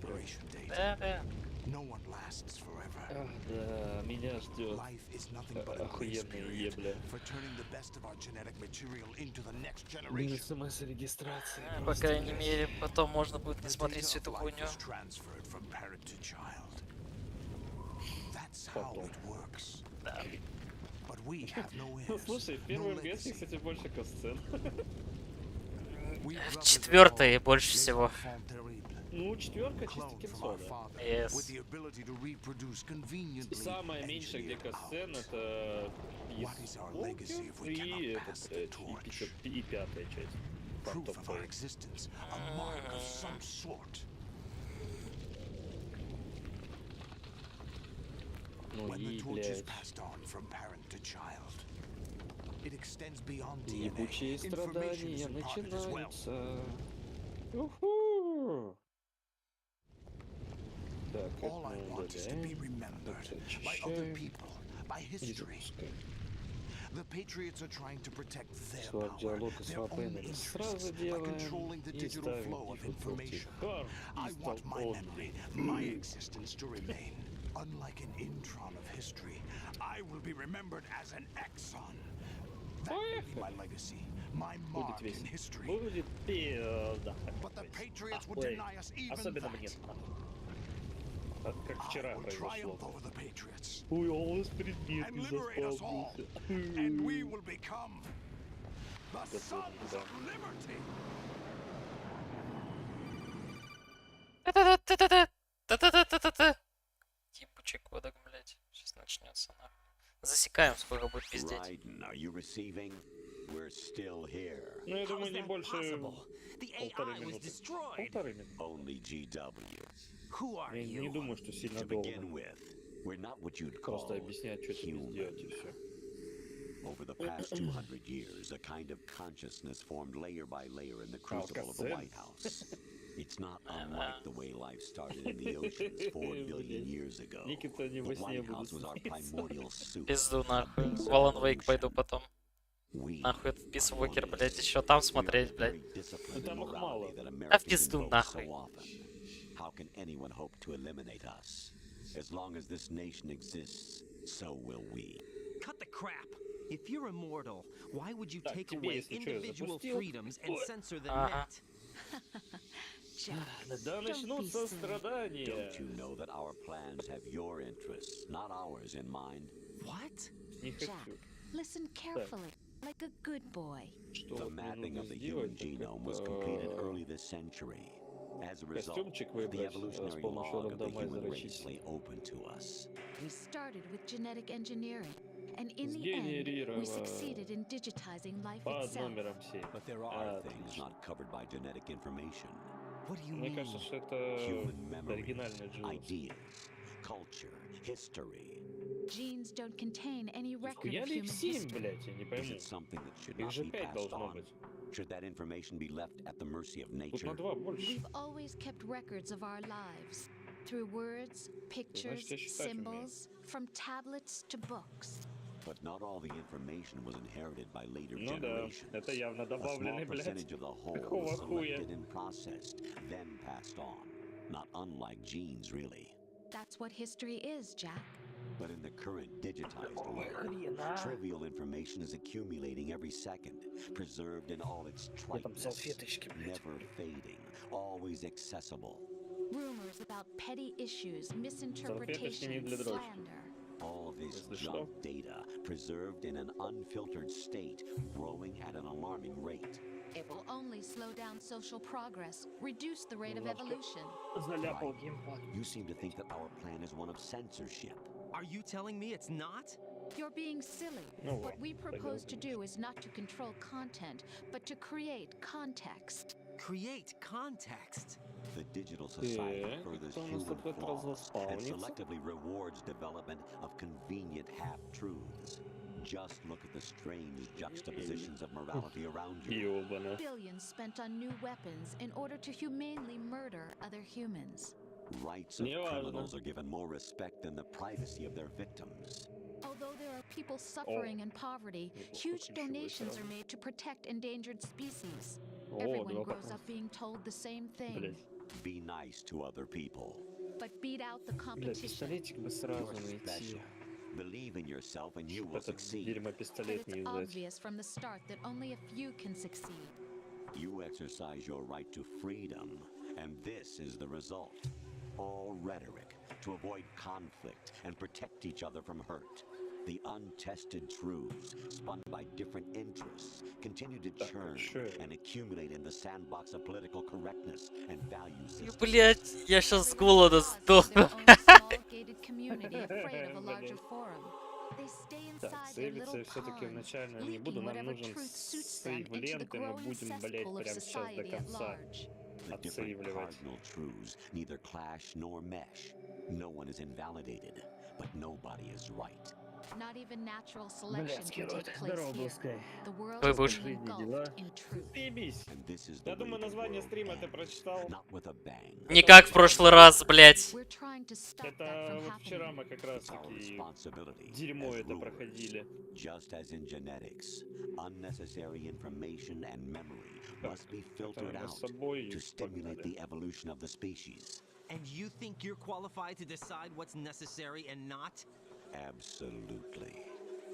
Да-да. No one lasts forever. Да, меня ждет Life is nothing but a grace охуенная period ебля. for turning the best of our genetic material into the next Без generation. смс-регистрации. По крайней мере, потом можно будет не The смотреть всю data эту of life хуйню. is transferred from parent to child. That's how it works. Да. But we have no Ну heirs, слушай, в no первом версии, legacy. кстати, больше косцен. We В brothers четвертой are больше les всего. enfants terribles, Ну, четверка чисто cloned from кинцо, our да. father, Yes. with the ability to reproduce conveniently Самое меньшее, где engineered косцен, out. это What is our legacy if we и, cannot pass the torch? и пятая часть. Proof Phantom of our Pain. existence, a mark of some sort. Ну When the и, torch is блядь, passed on from parent to child, it extends beyond DNA. ебучие Information is страдания imparted as well. начинаются. Уху! Так, это All I мы want is to be удаляем. remembered Это by other очищаем. people, by И history. запускаем. The Patriots are trying to protect their Свап power, диалог и their свап own энерги interests, сразу by делаем. controlling the И digital ставим flow of difficulty information. hard I и want my stop memory, only. my existence to remain. Unlike an intron of history, I will be remembered as an exon. That will be my legacy, my mark Будет in весело. history. Будет пизда. But the Patriots would Ой, deny us even особенно мне. that. Как вчера I will произошло. triumph over the Patriots Ой, у вас предмет and не liberate us all, заспавнился. and we will become the That's sons what- of liberty. Та-та-та-та-та-та-та-та-та-та. Ебучий кодек, блядь. Сейчас начнется нахуй. Засекаем, сколько будет пиздеть. Raiden, are you receiving? We're still here. Ну, я How думаю, is не that больше possible? The полторы AI was минуты. destroyed. Полторы минуты. Only GW. Who are Я не you? думаю, что сильно To долго. begin with, we're not what you'd call Просто объяснять, что тебе сделать, и human. все. Over the past 200 years, a kind of consciousness formed layer by layer in the crucible of the Alcacel. White House. It's not unlike the way life started in the oceans 4 billion years ago. Никита не во The сне White House будут was our сниться. primordial soup. Пизду нахуй. base of В Alan Wake evolution. пойду потом. We Нахуй этот are Peace Walker, one блядь, race. еще там We are смотреть, the блядь. very discipline Там and их мало. morality that А в Americans пизду invoke нахуй. so often. How can anyone hope to eliminate us? As long as this nation exists, so will we. Cut the crap. If you're immortal, why would you Так, take тебе, away если чё, я individual запустил. freedoms and Ой. censor the Ага. net? Jack, Да don't be начнутся silly. страдания. Don't you know that our plans have your interests, not ours, in mind? What? Не Jack, хочу. listen carefully, like a good boy. Что The вот мне mapping нужно of the human сделать, так genome was completed это early this century. As a result, костюмчик the выбрать с evolutionary помощью log of the human рандомайзера race чисел. lay open to us. We started with genetic engineering, and in the end, we Сгенерировать succeeded in digitizing life под itself. номером 7. But there are А, things not covered by genetic information. What do you Мне mean? кажется, что Human это memories, оригинальный Джулс. ideas, culture, history. Genes don't contain any record Хуя of ли их human 7, history. блядь, я не Is пойму. it something that should Их not же be 5 passed должно on? быть. Should that information be left at the mercy of Тут nature? на 2 больше. We've always kept records of our lives through words, pictures, я считать умею. symbols, from tablets to books. But not all the information was inherited by later Ну да, generations. это явно A small добавленный, блядь. percentage of the whole Какого was хуя? selected and processed, then passed on. Not unlike genes, really. That's what history is, Jack. But in the current digitized world, trivial information is accumulating every second, preserved in all its там triteness, салфеточки, блядь. never fading, always accessible. Rumors about petty issues, Салфеточки не misinterpretation, для дрочки. slander. All this Если junk что. data, preserved in an unfiltered state, growing at an alarming rate. It will only slow down social progress, reduce the rate of evolution. Заляпал геймпад. You seem to think that our plan is one of censorship. Are you telling me it's not? You're being silly. No What way. we propose to do is not to control content, but to create context. Create context. The digital society Так, furthers кто у нас human тут в этот раз flaws and заспаунится? selectively rewards development of convenient half-truths. Just look at the strange juxtapositions of morality around you. Ёбана. Billions spent on new weapons in order to humanely murder other humans. Rights of Неважно. criminals are given more respect than the privacy of their victims. Although there are people suffering in poverty, huge ключевой donations сразу. are made to protect endangered species. О, Everyone 2%. grows up being told the same thing. Блядь. Be nice to other people. but beat out the Бля, competition. пистолетик бы сразу найти. Believe in yourself and you will Этот succeed. дерьмо But пистолет it's не юзать. obvious from the start that only a few can succeed. You exercise your right to freedom, and this is the result. All rhetoric to avoid conflict and protect each other from hurt. The untested truths, spun by different interests, continue to churn and accumulate in the sandbox of political correctness and value systems. Блять, я сейчас с голода сдохну. Так, сейвиться все-таки вначально не буду. Нам нужен сейв ленты. Мы будем, блять, прямо сейчас до конца The different отсейвливать. cardinal truths neither clash nor mesh. No one is invalidated, but nobody is right. Not even natural selection Блядский can рот. take place Здорово, here. Блускай. The world Ой, is будешь? being Последние дела. engulfed in truth. Заебись. And this is the Я думаю, way the название world стрима ты ends. прочитал. Not with a bang. Не как в прошлый раз, блять. We're trying to stop that Это from вот вчера happening. мы как раз It's our таки responsibility дерьмо as это rulers. проходили. Just as in genetics, unnecessary information and memory must be filtered мы out с собой и to stimulate погнали. the evolution of the species. And you think you're qualified to decide what's necessary and not? Absolutely.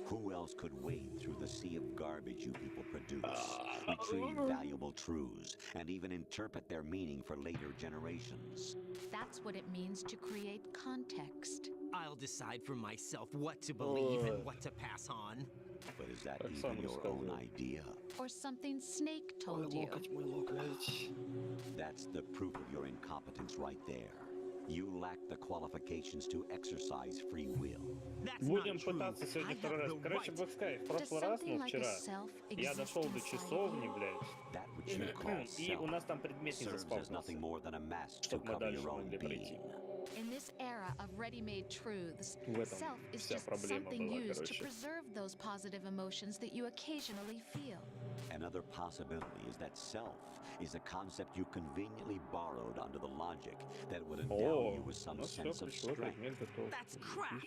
Who else could wade through the sea of garbage you people produce, retrieve valuable truths, and even interpret their meaning for later generations? That's what it means to create context. I'll decide for myself what to believe and what to pass on. But is that Так even сам your own рассказывал. idea? Or something Snake Ой, told you. локоть мой, локоть. That's the proof of your incompetence right there. You lack the qualifications to exercise free will. That's Будем not true. пытаться сегодня I второй have раз. the Короче, right. Блускай, в Does прошлый раз, something ну like a вчера, self я exist дошел до inside часовни, you? блядь, That which you call и у self нас там предмет не serves as заспавнился, nothing more than a mask to чтоб мы cover дальше your own могли пройти. being. In this era of ready-made truths, В этом self is вся just проблема something была, used to короче. preserve those positive emotions that you occasionally feel. Another possibility is that self is a concept you conveniently borrowed under the logic that would endow О, you with у some нас все, sense of ключевой strength. предмет готов. That's crap.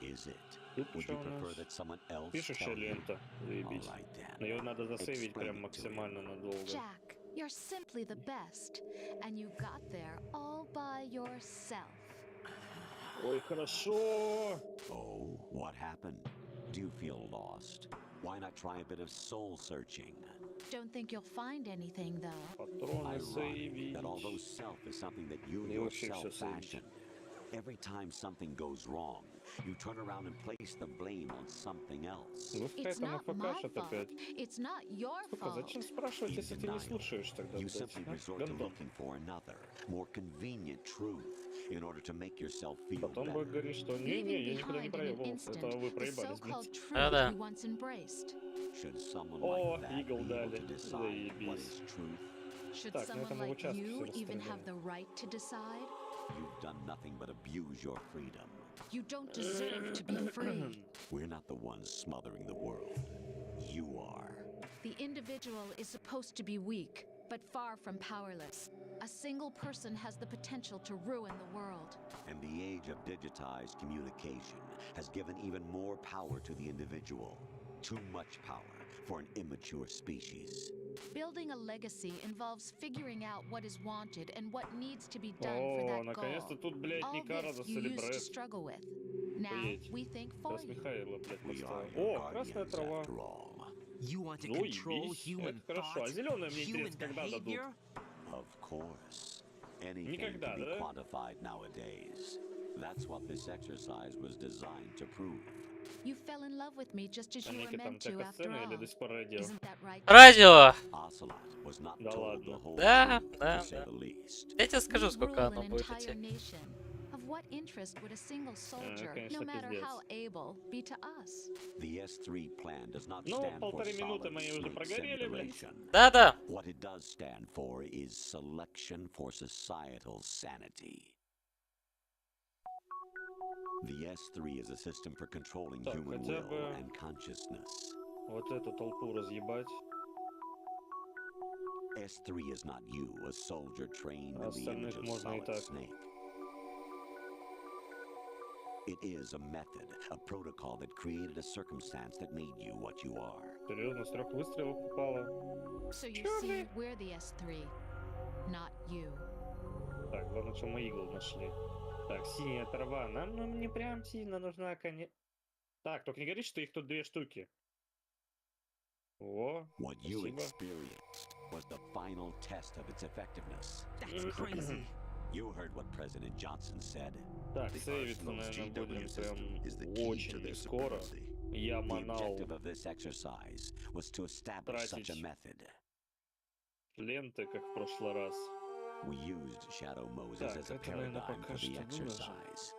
Is it? Тут Would что you у prefer нас? that someone else Пишущая tell you? лента, заебись. All right then. Но ее надо засейвить Explain прям it to максимально надолго. Jack, you're simply the best, and you got there all by yourself. Ой, хорошо! Oh, what happened? Do you feel lost? Why not try a bit of soul searching? Don't think you'll find anything, though. Патроны Ironic заебись. that although self is something that you И вообще yourself всё заебись. fashioned, every time something goes wrong, you turn around and place the blame on something else. Блускай It's там not my нафакашит fault. опять. It's not your Сука, fault. зачем спрашивать, In если ты не denial, слушаешь тогда, you блядь, simply а? resort to Гандон. looking for another, more convenient truth in order to make yourself feel Потом better. будет говорить, что не-не, я Leaving никуда не behind in an проебывался. Это instant вы the проебались, so-called блядь. truth Да-да. you once embraced. Should someone О, like that Игл be able дали. to decide what Заебись. is truth? Should Так, на этом someone мы в like участке you все even have расстреляем. the right to decide? You've done nothing but abuse your freedom. You don't deserve to be free. We're not the ones smothering the world. You are. The individual is supposed to be weak, but far from powerless. A single person has the potential to ruin the world. And the age of digitized communication has given even more power to the individual. Too much power for an immature species. Building a legacy involves figuring out what is wanted and what needs to be done for О, that наконец-то goal. тут, блядь, All Никара this you used to засалибрает. struggle with. Now Поедь. we think for Сейчас you. Михаила, блядь, We are поставим. your О, красная guardians трава. after all. You want to Ну, control ебись, human это хорошо. А thought, зеленая мне human интересно, когда дадут? behavior? Of course. Anything Никогда, can be да? quantified nowadays. That's what this exercise was designed to prove. You fell in love with me just as А you were некий там meant to, after сцена или all. до сих пор радио? Isn't that right? Радио! Ocelot was not Да told the ладно. whole Да, truth, да, to say да. the least. Я тебе скажу, We сколько rule оно an будет entire идти. nation. Of what interest would a single soldier, конечно, no matter пиздец. how able, be to us? The S3 plan does not Ну, stand for 1,5 минуты solid мои уже snake прогорели, блядь. simulation. Да-да. What it does stand for is selection for societal sanity. The S3 is a system for controlling Так, human хотя will бы- and consciousness. Вот эту толпу разъебать. S3 is not you, a soldier trained in the Остальных image of можно и Solid так. Snake. It is a method, a protocol that created a circumstance that made you what you are. Серьезно, с 3 выстрелов попало. So you see, we're the S3, not you. Так, главное, что мы игл нашли. Так, синяя трава. Нам ну, не прям сильно нужна, конечно. Так, только не говори, что их тут 2 штуки. О, What you спасибо. experienced was the final test of its effectiveness. That's crazy. You heard what President Johnson said. Так, The сейвиться, Arsenal's наверное, GW будем system прям is the key to очень their не скоро. supremacy. Я The манал objective of this exercise was to establish such a Тратить. method. ленты, как в прошлый раз. We used Shadow Moses Так, as a это, наверное, paradigm пока for the что выложим. exercise.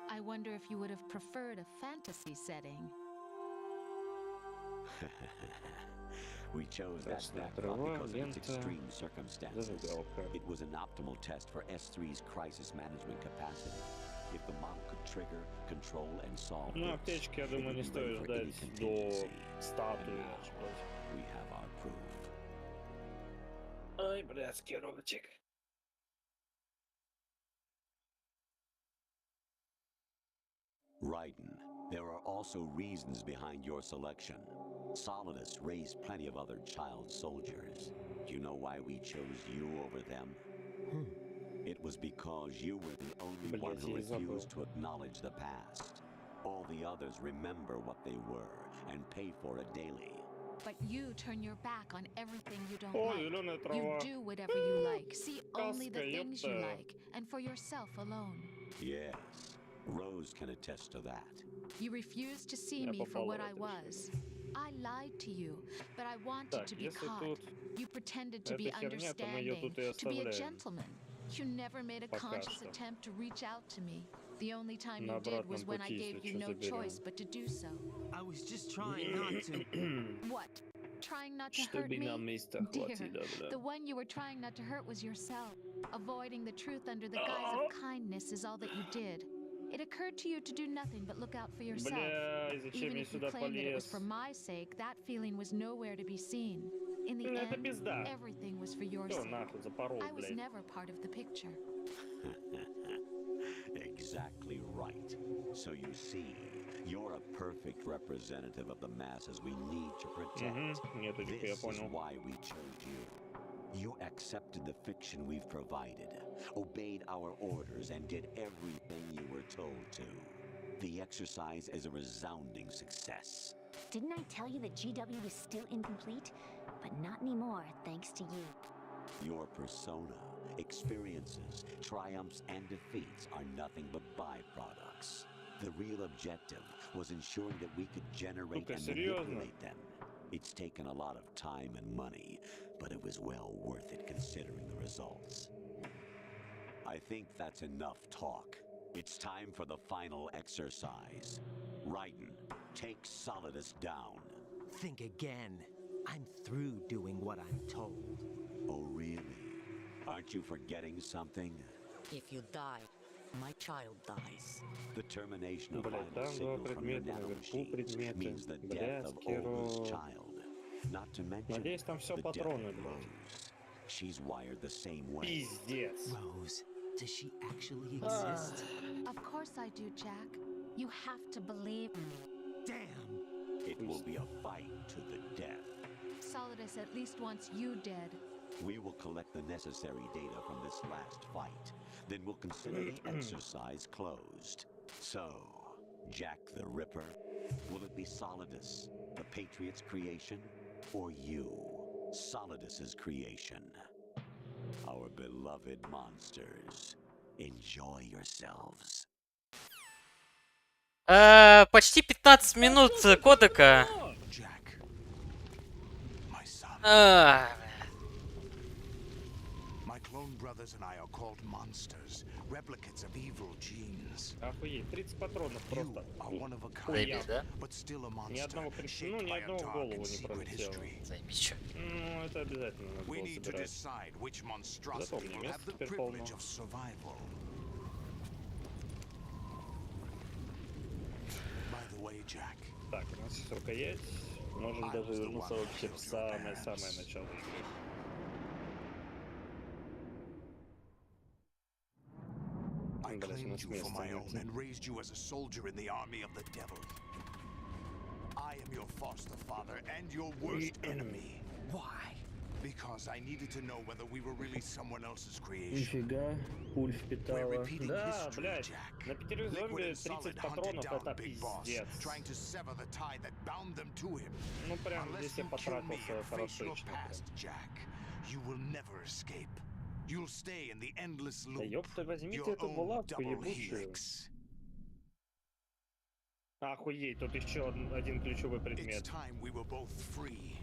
I wonder if you would have preferred a fantasy setting. We chose that Красная backdrop трава, because of its лента, extreme circumstances. зажигалка. It was an optimal test for S3's crisis management capacity. If the model could trigger, control, and solve Ну, this, аптечки, я it думаю, would не be стоит ready for any ждать до contingency. статуи. And now, we have our proof. Ай, блядский ротик. Raiden, there are also reasons behind your selection. Solidus raised plenty of other child soldiers. Do you know why we chose you over them? It was because you were the only one who Блядь, я забыл. refused to acknowledge the past. All the others remember what they were and pay for it daily. But you turn your back on everything you don't О, like. зеленая You трава. do whatever you like. See only the Каска, things you ёпта. like, and for yourself alone. Yes, Rose can attest to that. You refused to see Я me for попал what в I это was. I lied to you, but I wanted Так, to be если caught. тут You pretended to be эта херня, то мы её understanding, тут и to be a оставляем. gentleman. You never made a Пока conscious что. attempt to reach out to me. The only time На you did was обратном when I пути, gave если you чё, no заберем. choice but to do so. I was just trying not to. What? Trying not to hurt Чтобы me? нам места Dear, хватило, бля. the one you were trying not to hurt was yourself. Avoiding the truth under the guise of kindness is all that you did. It occurred to you to do nothing but look out for yourself. Бля, и зачем Even я if you сюда claimed that it was полез? for my sake, that feeling was nowhere to be seen. In the Ну, это end, пизда. everything was for your Всё, sake. нахуй, запорол, I was блядь. never part of the picture. Exactly right. So you see, you're a perfect representative of the masses we need to protect. Нету, типа, я This is понял. why we chose you. You accepted the fiction we've provided, obeyed our orders, and did everything you were told to. The exercise is a resounding success. Didn't I tell you that GW was still incomplete? But not anymore, thanks to you. Your persona, experiences, triumphs, and defeats are nothing but byproducts. The real objective was ensuring that we could generate Ну-ка, and серьезно? manipulate them. It's taken a lot of time and money, but it was well worth it considering the results. I think that's enough talk. It's time for the final exercise. Raiden, take Solidus down. Think again. I'm through doing what I'm told. Oh, really? Aren't you forgetting something? If you die, my child dies. The termination of Блядь, final там два signals from your предмета, наверху nanomachines предметы. means the death of Блядский Olga's рот. child. Not to mention Надеюсь, там всё the death патроны, of блядь. Rose. She's wired the same way. Пиздец. Rose, does she actually exist? Of course I do, Jack. You have to believe me. Damn! It will be a fight to the death. Solidus at least wants you dead. We will collect the necessary data from this last fight. Then we'll consider the exercise closed. So, Jack the Ripper, will it be Solidus, the Patriot's creation, or you, Solidus's creation? Our beloved monsters, enjoy yourselves. Почти 15 минут кодека. Jack, my son. My clone brothers and I are called monsters, replicates of evil genes. Охуеть, 30 патронов You просто. are one of a Заебись, kind, да? but still a Ни monster, одного, ну, shaped ни by a одного в dark голову and не secret пролетело. history. Заебись, чё. Ну, это обязательно надо We было need to собирать. decide which monstrosity Запомни, will места have the теперь privilege полно. of survival. By the way, Jack, Так, у нас есть рукоять. Можем даже вернуться вообще в самое-самое начало игры. I Блядь, у claimed нас you for места my нет. own and raised you as a soldier in the army of the devil. I am your foster father and your worst enemy. Why? Because because I needed to know whether we were really someone else's creation. Нифига, пуль We're впитала. repeating Да, history, блядь. Jack. На пятерых Liquid зомби and 30 Solid hunted патронов, down это Big Boss, пиздец. trying to sever the tie that bound them to him. Ну прям Unless здесь я you kill me потратился and face your хорошечно. past, Jack, you will never escape. You'll stay in the endless Да loop. ёпта, возьмите Your эту own булавку double ебучую. helix. Охуеть, тут еще один ключевой It's предмет. time we were both free.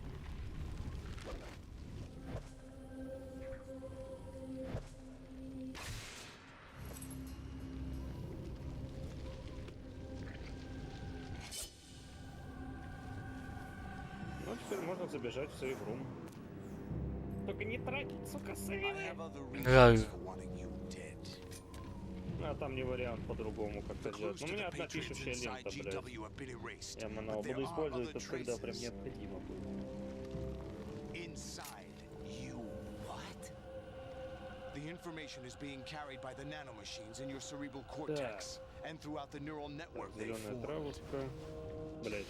Ну, теперь можно забежать в сейф-рум. Только не тратить, сука, I сейвы! have other Да. reasons for wanting you dead. А там не вариант по-другому как-то The делать. clues Ну, у to меня the одна Patriots пишущая inside лента, блядь. GW have been erased, Я but манал there буду are использовать, other когда прям traces. необходимо будет. Inside you. What? The information is being carried by the nanomachines in your cerebral cortex and throughout the neural network they Зеленая formed. травушка. Блядь.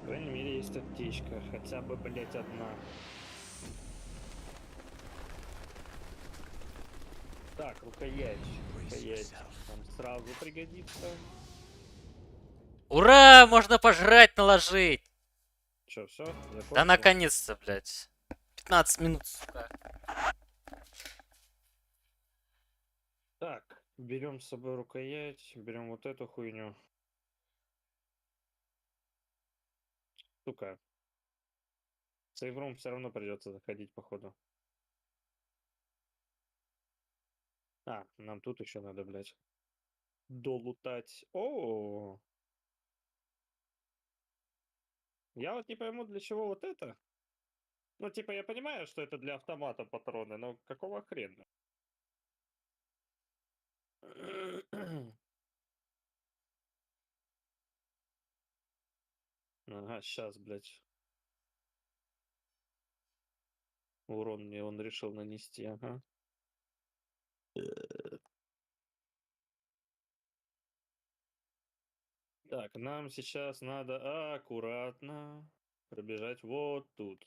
По крайней мере, есть аптечка. Хотя бы, блядь, одна. Так, рукоять. Рукоять. Там сразу пригодится. Ура! Можно пожрать, наложить! Че, все? Да наконец-то, блядь. 15 минут, сука. Так, берем с собой рукоять, берем вот эту хуйню. Сука. В сейврум все равно придется заходить, походу. А, нам тут еще надо, блядь, долутать. О, я вот не пойму, для чего вот это. Ну, типа, я понимаю, что это для автомата патроны, но какого хрена? Ага, сейчас, блядь. Урон мне он решил нанести, ага. Так, нам сейчас надо аккуратно пробежать вот тут.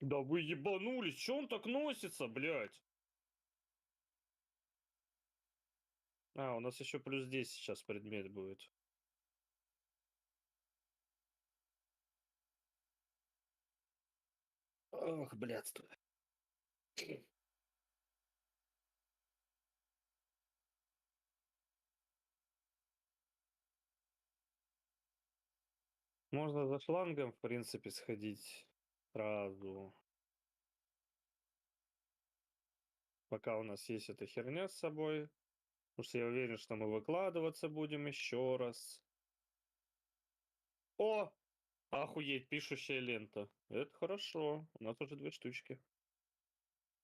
Да вы ебанулись, чё он так носится, блядь? А, у нас еще плюс 10 сейчас предмет будет. Ох, блядство. Можно за шлангом, в принципе, сходить сразу. Пока у нас есть эта херня с собой. Потому что я уверен, что мы выкладываться будем еще раз. О! Охуеть, пишущая лента. Это хорошо. У нас уже 2 штучки.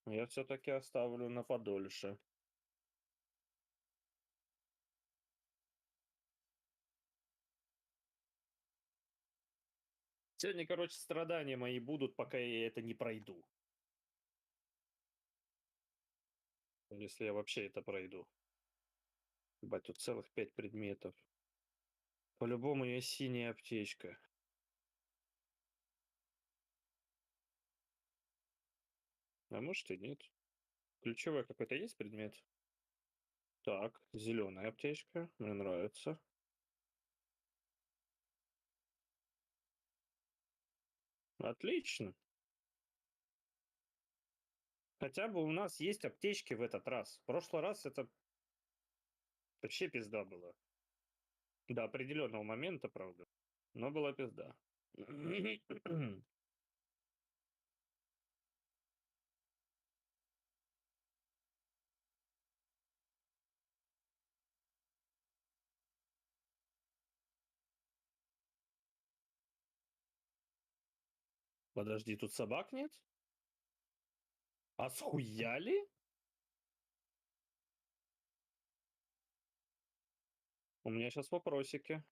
Но я все-таки оставлю на подольше. Сегодня, короче, страдания мои будут, пока я это не пройду. Если я вообще это пройду. Ебать, тут целых 5 предметов. По-любому есть синяя аптечка. А может и нет. Ключевой какой-то есть предмет? Так, зеленая аптечка. Мне нравится. Отлично. Хотя бы у нас есть аптечки в этот раз. В прошлый раз это вообще пизда была. До определенного момента, правда. Но была пизда. Подожди, тут собак нет? А схуяли? У меня сейчас вопросики.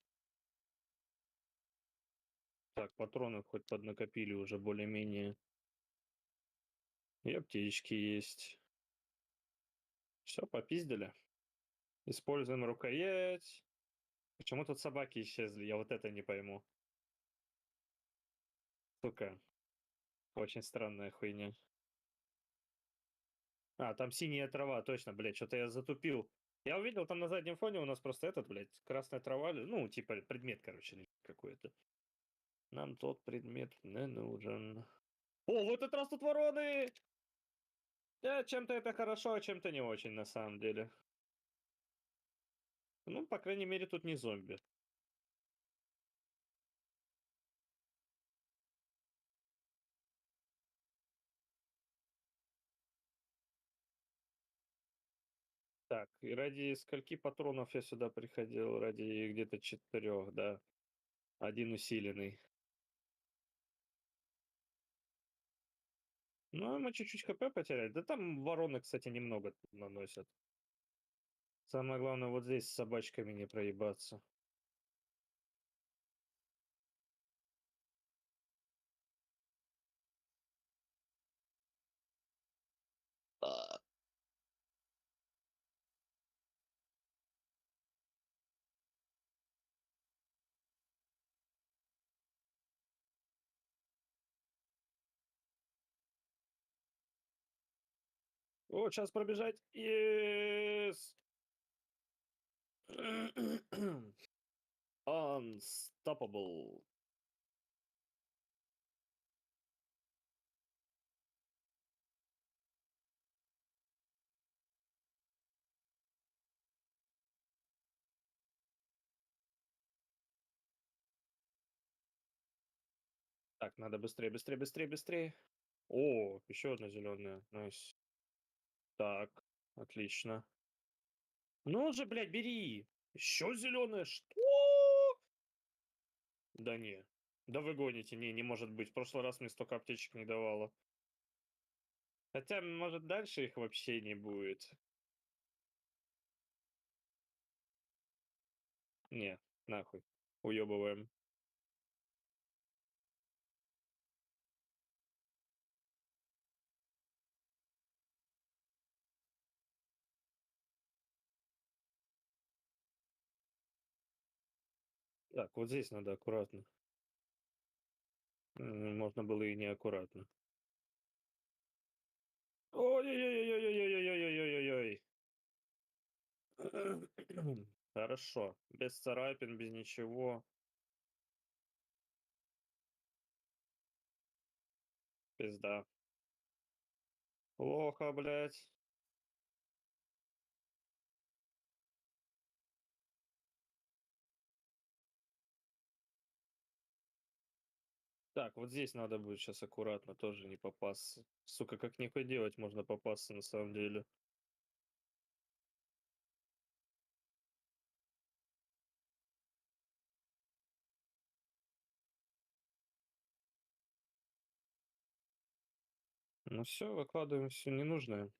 Так, патроны хоть поднакопили уже более-менее. И аптечки есть. Все, попиздили. Используем рукоять. Почему тут собаки исчезли? Я вот это не пойму. Сука. Очень странная хуйня. А, там синяя трава, точно, блядь, что-то я затупил. Я увидел, там на заднем фоне у нас просто этот, блядь, красная трава, ну, типа предмет, короче, какой-то. Нам тот предмет не нужен. О, в этот раз тут вороны! Чем-то это хорошо, а чем-то не очень, на самом деле. Ну, по крайней мере, тут не зомби. Так, и ради скольки патронов я сюда приходил? Ради где-то 4, да. Один усиленный. Ну, мы чуть-чуть хп потеряли. Да там вороны, кстати, немного наносят. Самое главное, вот здесь с собачками не проебаться. О, сейчас пробежать. Yes! Unstoppable. Так, надо быстрее, быстрее, быстрее, быстрее. О, еще одна зеленая. Найс. Так, отлично. Ну же, блядь, бери. Еще зеленая. Что? Да не. Да вы гоните. Не может быть. В прошлый раз мне столько аптечек не давало. Хотя, может, дальше их вообще не будет. Не, нахуй. Уебываем. Так, вот здесь надо аккуратно. Можно было и неаккуратно. Ой-ой-ой-ой-ой-ой-ой-ой-ой-ой-ой. Хорошо. Без царапин, без ничего. Пизда. Плохо, блядь. Так, вот здесь надо будет сейчас аккуратно тоже не попасться. Сука, как нихуй делать, можно попасться на самом деле. Ну все, выкладываем все ненужное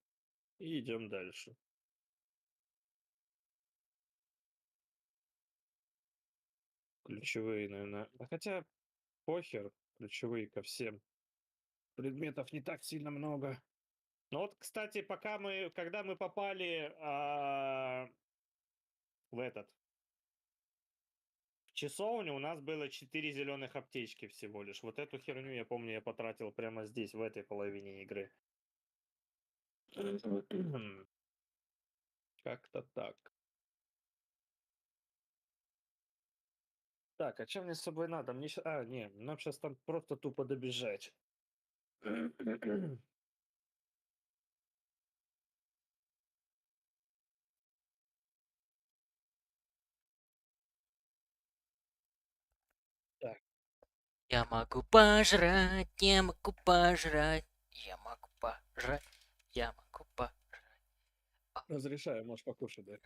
и идем дальше. Ключевые, наверное. Хотя похер, ключевые ко всем. Предметов не так сильно много. Ну вот, кстати, когда мы попали в в часовню, у нас было 4 зеленых аптечки всего лишь. Вот эту херню, я помню, я потратил прямо здесь, в этой половине игры. Как-то так. Так, а чем мне с собой надо? Не, нам сейчас там просто тупо добежать. Так, Я могу пожрать, я могу пожрать, я могу пожрать, я могу пожрать. разрешаю, можешь покушать, да?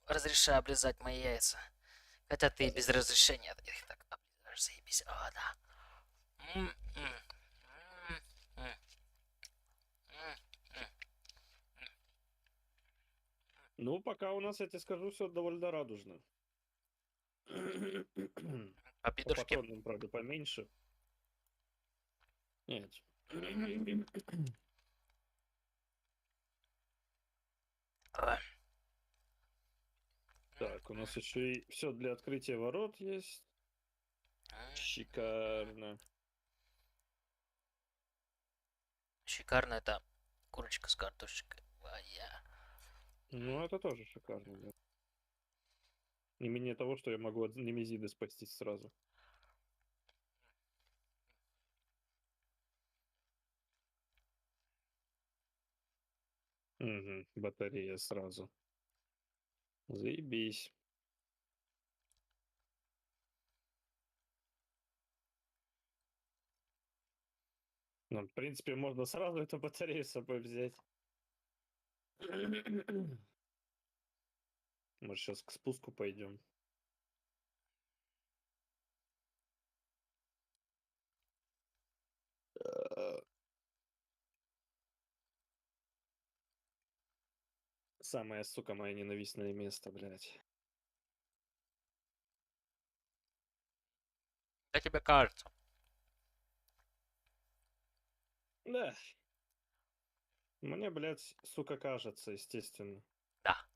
Разрешаю облизать мои яйца. Хотя ты и без разрешения их так облизаешь, заебись. О, да. М, м, м, м, м, м. Ну, пока у нас, я тебе скажу, все довольно радужно. По По пидоршке. патронам, правда, поменьше. Нет. Ой. Так, у нас еще и все для открытия ворот есть. Шикарно. Шикарно это курочка с картошечкой. Ну, это тоже шикарно, да. Не менее того, что я могу от немезиды спастись сразу. Угу, батарея сразу. Заебись. Ну, в принципе, можно сразу эту батарею с собой взять. Может, сейчас к спуску пойдем. Самое, сука, мое ненавистное место, блядь. Как тебе кажется? Да. Мне, блядь, сука, кажется, естественно. Да.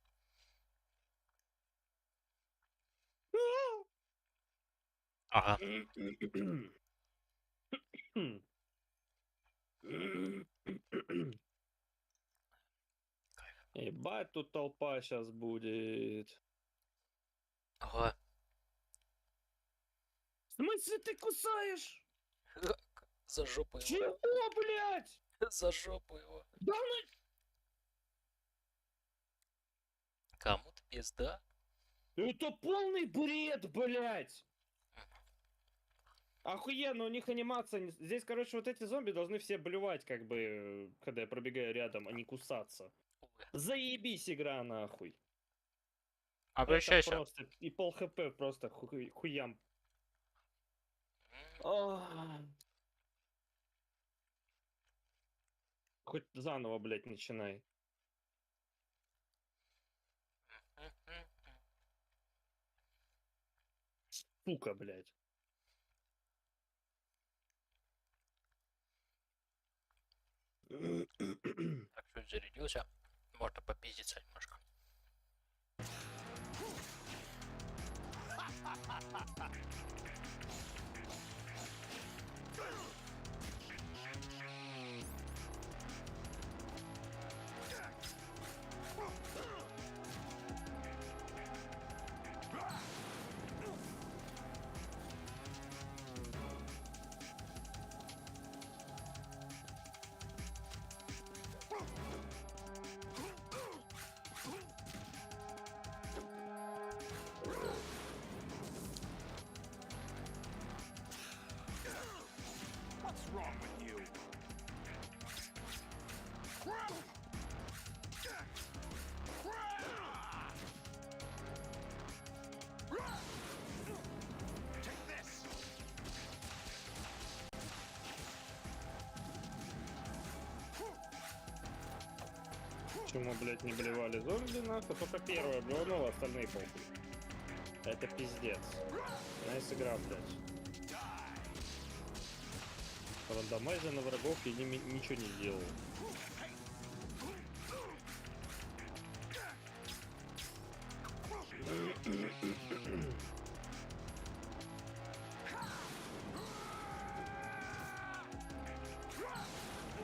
Ага. Ебать, тут толпа сейчас будет. Ага. В смысле ты кусаешь? За жопу его. Чего, блядь? За жопу его. Да ну... Кому-то пизда. Это полный бред, блядь! Охуенно, у них анимация... Здесь, короче, вот эти зомби должны все блювать, как бы, когда я пробегаю рядом, а не кусаться. Заебись игра, нахуй. Обращайся. Это просто... И пол хп просто хуям. Хоть заново, блядь, начинай. Сука, блядь. Так, чуть зарядился. Можно попиздиться немножко. Почему, блядь, не блевали зомби, нахуй? Только первая блевнула, остальные похуй. Это пиздец. Найс игра, блядь. Рандомайзер на врагов я ничего не сделал.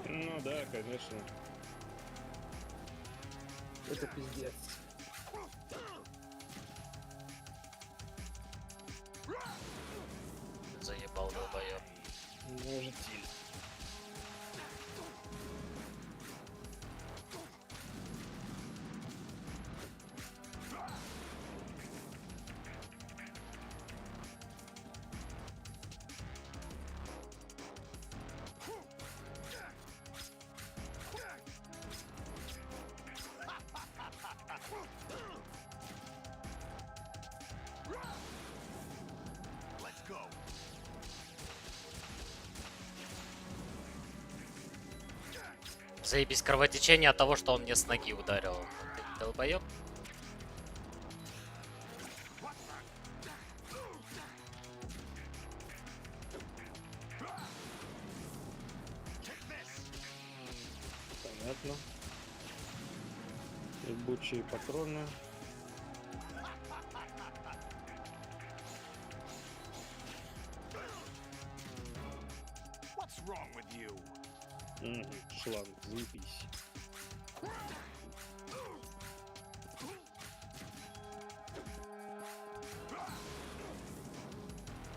Ну да, конечно. Это пиздец. Заебал долбоёб. Может, сильно. Заебись, кровотечение от того, что он мне с ноги ударил. Ты долбоёб? Понятно. Ебучие патроны. What's wrong with you? Шланг, заебись.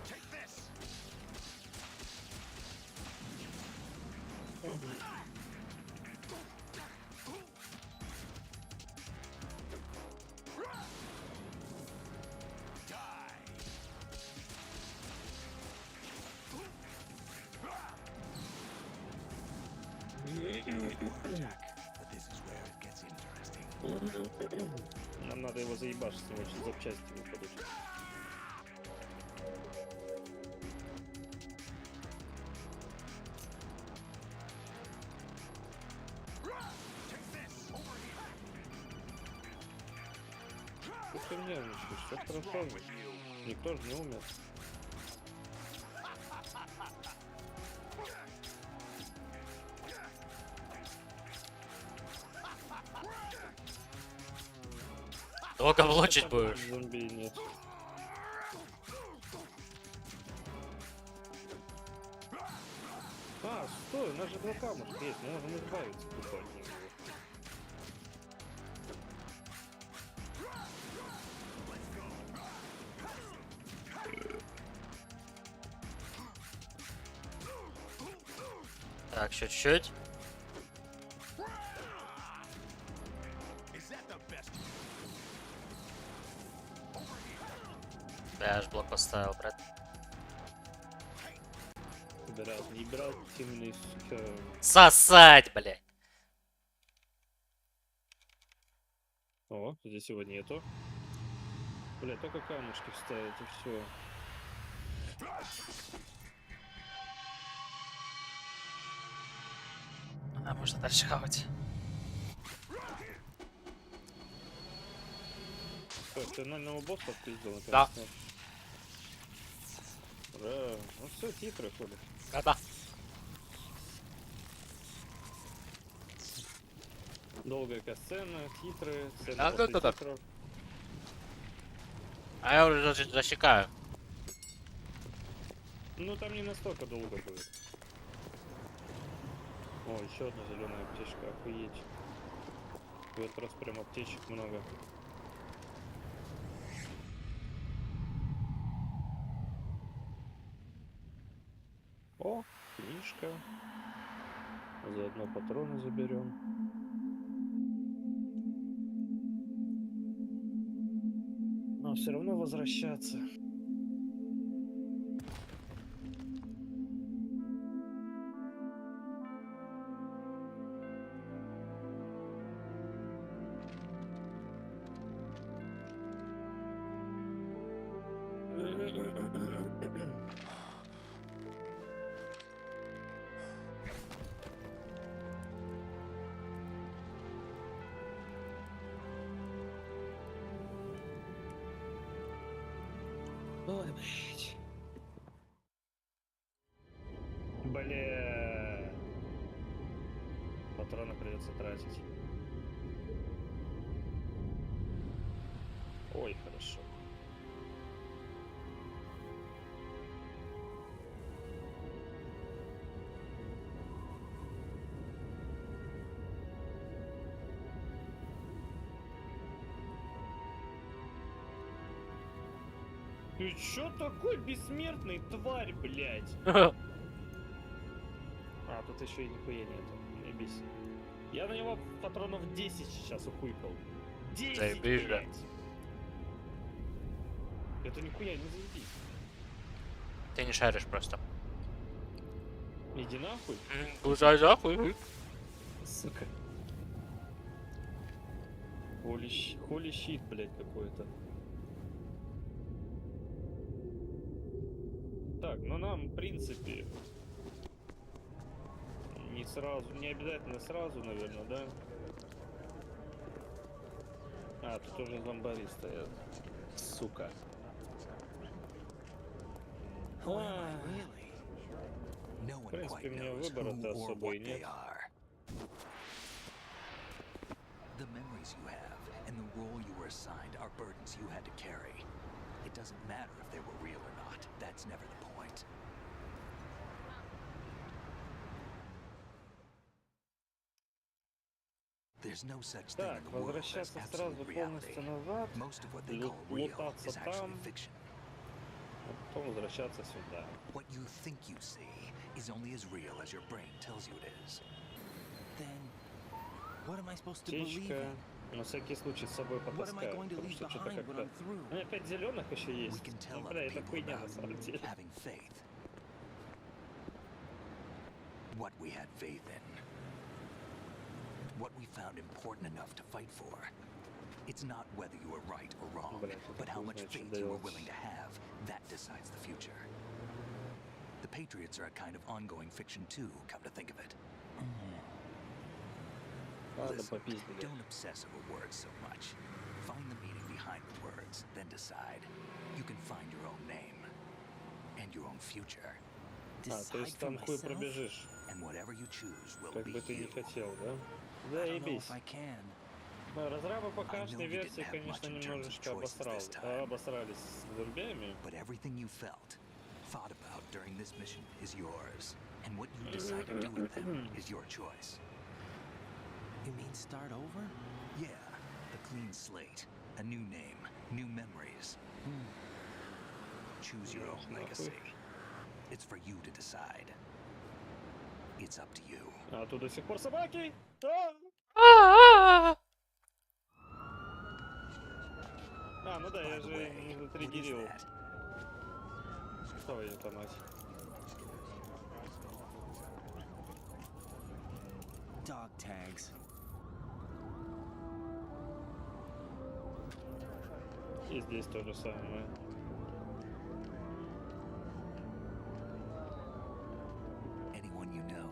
Take this. But this is where it gets interesting. Нам надо его заебашить, с него сейчас запчасти выпадут. Что ты нервничаешь? Все хорошо. Никто же не умер. Долго блочить будешь? Зомби нет. А, стой, у нас же 2 камушка есть, мы можем избавиться тупо от него. Так, еще чуть-чуть. Да, я аж блок поставил, брат. Брат, не брал темный, сука. Сосать, блядь. О, здесь его нету. Бля, только камушки вставить и все. А, можно дальше хавать. Что, финального босса отпиздил наконец-то? Да. Ура. Ну все, титры ходят. Да-да. Долгая касцена, титры, сцена Да, после да. титров. А я уже засекаю. Ну там не настолько долго будет. О, еще одна зеленая аптечка, охуеть. В этот раз прям аптечек много. О, книжка. Заодно патроны заберем. Но все равно возвращаться. Ой, блядь. Бля. Патроны придется тратить. Ой, хорошо. Ты чё такой бессмертный, тварь, блядь? А, тут еще и нихуя нету. Ебись. Я на него патронов 10 сейчас ухуйкал. 10, Заебись, да. блядь. Это нихуя не заебись. Ты не шаришь просто. Иди нахуй. Кусай нахуй. Сука. Холи щит, блядь, какой-то. Так, ну нам, в принципе, не сразу, не обязательно сразу, наверное, да? А, тут уже зомбари стоят. Сука. В принципе, мне выбора-то особо и нет. The memories you have and the role you were assigned are burdens you had to carry. It doesn't matter if they were real or not. That's never the point. There's no such thing Так, in the world as возвращаться absolute сразу reality. полностью назад, Most of what they call real лутаться is actually там, fiction. а потом возвращаться сюда. What you think you see is only as real as your brain tells you it is. Then, what am I supposed to believe Птичка. in? На всякий случай с собой What am I потаскаю, going to потому leave что что-то behind when как-то... I'm through? Ну, опять зеленых еще We есть. can tell Ну, other бля, это people хуйня на about самом you деле. having faith. What we had faith in. What we found important enough to fight for. It's not whether you are right or wrong, but how much faith you are willing to have. That decides the future. The Patriots are a kind of ongoing fiction too, come to think of it. Listen, don't obsess over words so much. Find the meaning behind the words, then decide. You can find your own name and your own future. То есть там хуй пробежишь. And whatever you choose will Как be бы ты ни you. хотел, да? I don't know Заебись. if I can. Разрабы I ПК-шной know you версии, didn't have конечно, much in terms of немножечко choices this time. обосрались с зомбями. But everything you felt, thought about during this mission is yours. And what you decide to do with them is your choice. You mean start over? Yeah, a clean slate, a new name, new memories. Choose your own legacy. It's for you to decide. It's up to you. А тут до сих пор собаки! А, ну да, By я the же way, не what is затриггерил. that? Твою-то мать. Dog tags. И здесь то же самое. Anyone you know?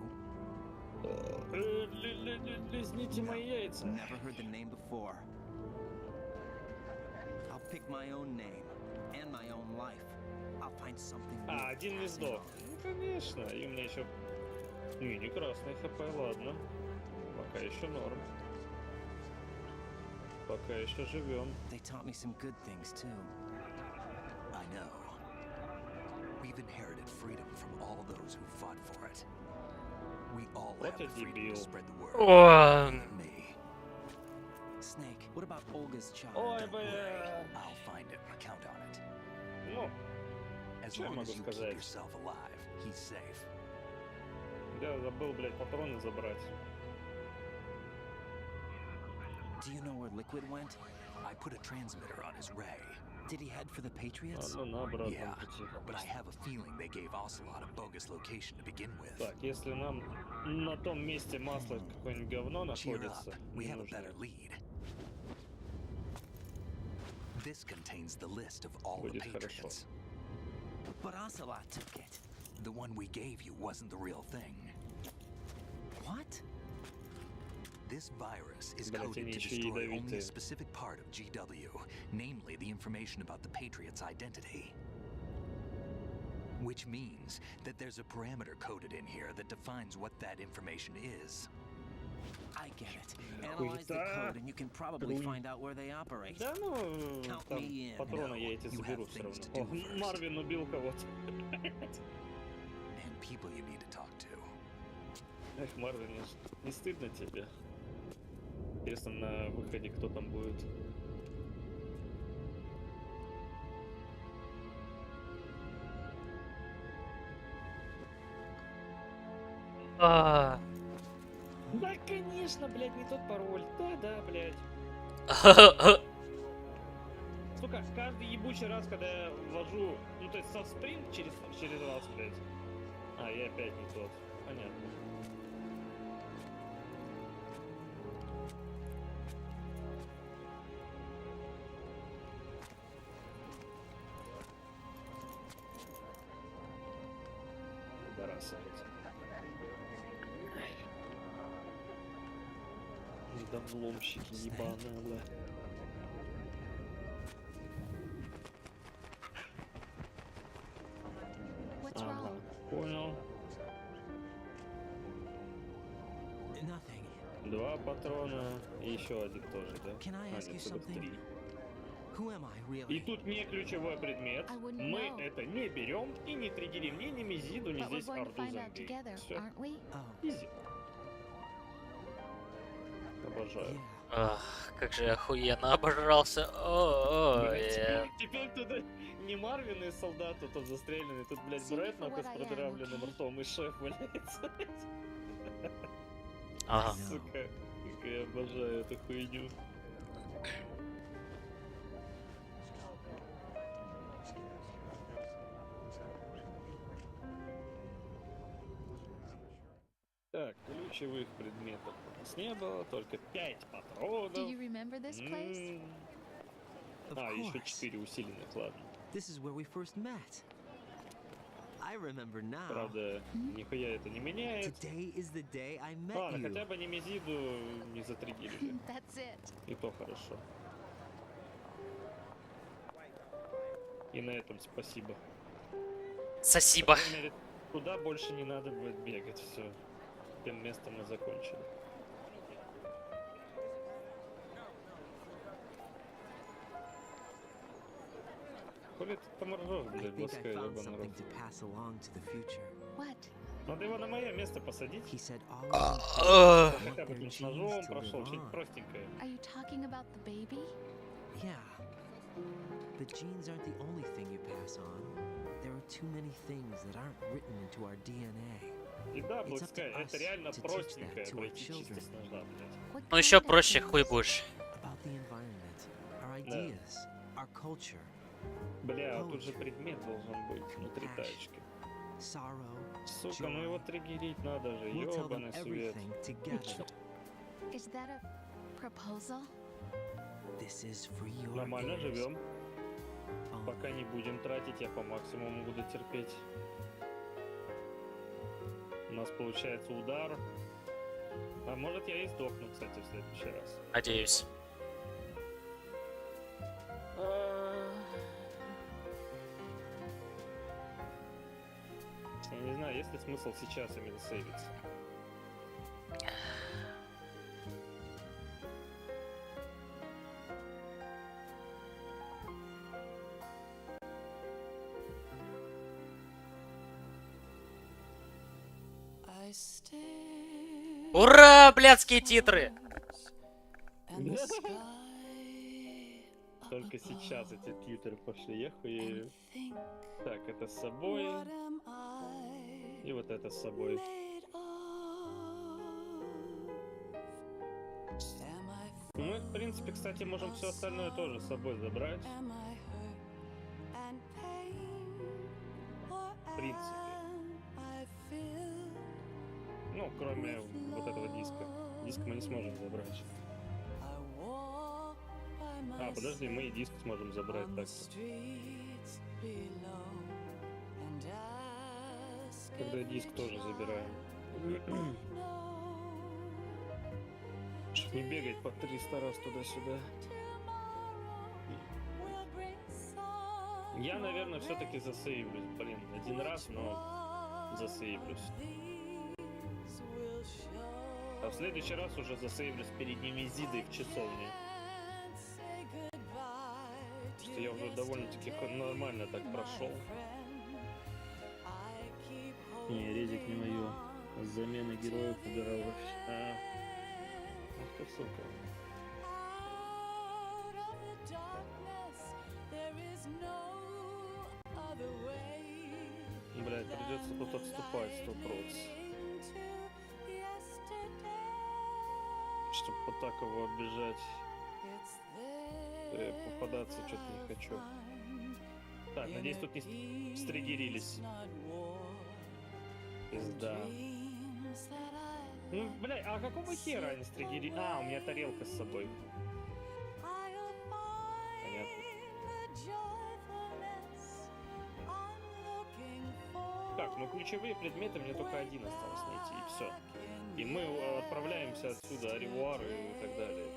Лизните мои яйца. Never heard the name before. I'll pick my own name and my own life. I'll find something new. А, один не to pass it сдох. on. Ну, конечно. И у меня еще... Не красный хп, ладно. Пока еще норм. Пока еще живем. They taught me some good things too. I know. We've inherited freedom from all those who fought for it. We all Вот have и the freedom to дебил. spread the word. Ой. Even me. Snake, what about Olga's child? Ой, Don't worry, бля. I'll find him. Count on it. Ну, As Что я long могу as you сказать? keep yourself alive, he's safe. я забыл, блядь, патроны забрать. Do you know where Liquid went? I put a transmitter on his ray. Did he head for the Patriots? Ладно, на обратном Yeah, пути. but I have a feeling they gave Ocelot a bogus location to begin with. Так, если нам на том месте масло какое-нибудь говно Cheer up, находится, we не have a нужно. better lead. This contains the list of all the Будет хорошо. Patriots. But Ocelot took it. The one we gave you wasn't the real thing. What? This virus is Блядь, coded они to еще destroy only a ядовитые. specific part of GW, namely the information about the Patriots' identity. Which means that there's a parameter coded in here that defines what that information is. I get it. Analyze the code and you can probably find out where they operate. Да ну, Count там me in. патроны я эти you заберу have все things равно. to О, do first. Марвин убил кого-то. And people you need to talk to. Эх, Марвин, не стыдно тебе? Интересно, на выходе кто там будет? А. Да, конечно, блядь, не тот пароль. Да, блядь. Сука, каждый ебучий раз, когда я ввожу, ну то есть со спринт через раз, блядь. А, я опять не тот. Понятно. Пидорасы эти. Недовломщики ебаные, бля. What's Ага, wrong? понял. Nothing. 2 патрона и еще один тоже, да? Can I ask you нет, целых something? 3. Who am I И really? тут не ключевой предмет. I wouldn't Мы know. это не берем и не триггерим ни Немезиду, ни But we're здесь going to орду find out зомби. together, Все, aren't we? Oh, изи. Обожаю. Ах, как же я охуенно обожрался. Теперь туда не Марвины солдаты, тут застреленный, тут, блядь, Брэд нахуй с продырявленным ртом и шеф валяется. Ага. Сука, как я обожаю эту хуйню. Так, ключевых предметов у нас не было, только 5 патронов. А, еще 4 усиленных, ладно. This is where we first met. I remember now. Правда, нихуя это не меняет. Today is the day I met Ладно, you. хотя бы Немезиду не затриггерили. И то хорошо. И на этом спасибо. Спасибо. По крайней мере, туда больше не надо будет бегать, все. Тем местом мы закончили. Хули ты там ржешь, блядь, доска ебаный рот. Надо его на мое место посадить. Хотя бы с ножом прошел, что-нибудь простенькое. The genes aren't the only thing you pass on. There are too many things that aren't written into our DNA. И да, Блэкскай, это реально простенькое, пройти чисто с ножа, блядь. Ну еще проще хуй будешь. Бля, а тут же предмет должен быть внутри тачки. Сука, ну его триггерить надо же, ёбаный свет. Нормально живем. Пока не будем тратить, я по максимуму буду терпеть. У нас получается удар. А может я и сдохну, кстати, в следующий раз. Надеюсь. Я не знаю, есть ли смысл сейчас именно сейвиться. Ура, блядские титры! Только сейчас эти титры пошли, я хуею. Так, это с собой. И вот это с собой. Мы, в принципе, кстати, можем все остальное тоже с собой забрать. В принципе. Ну, кроме вот этого диска. Диск мы не сможем забрать. А, подожди, мы и диск сможем забрать так-то. Когда диск тоже забираем. Чтоб не бегать по 300 раз туда-сюда. Я, наверное, все-таки засейвлюсь. Блин, один раз, но засейвлюсь. А в следующий раз уже засейвлюсь перед Немезидой в часовне. Потому что я уже довольно-таки нормально так прошел. Не, резик не мое. Замена героев убирал вообще. Ах ты сука. Блядь, придется тут отступать 100%. Чтобы вот так его оббежать. Попадаться что-то не хочу. Так, надеюсь, тут не стригерились. Пизда. Ну, бля, а какого хера они стригерили? А, у меня тарелка с собой. Понятно. Так, ну ключевые предметы мне только один осталось найти, и все. И мы отправляемся отсюда, аревуары и так далее.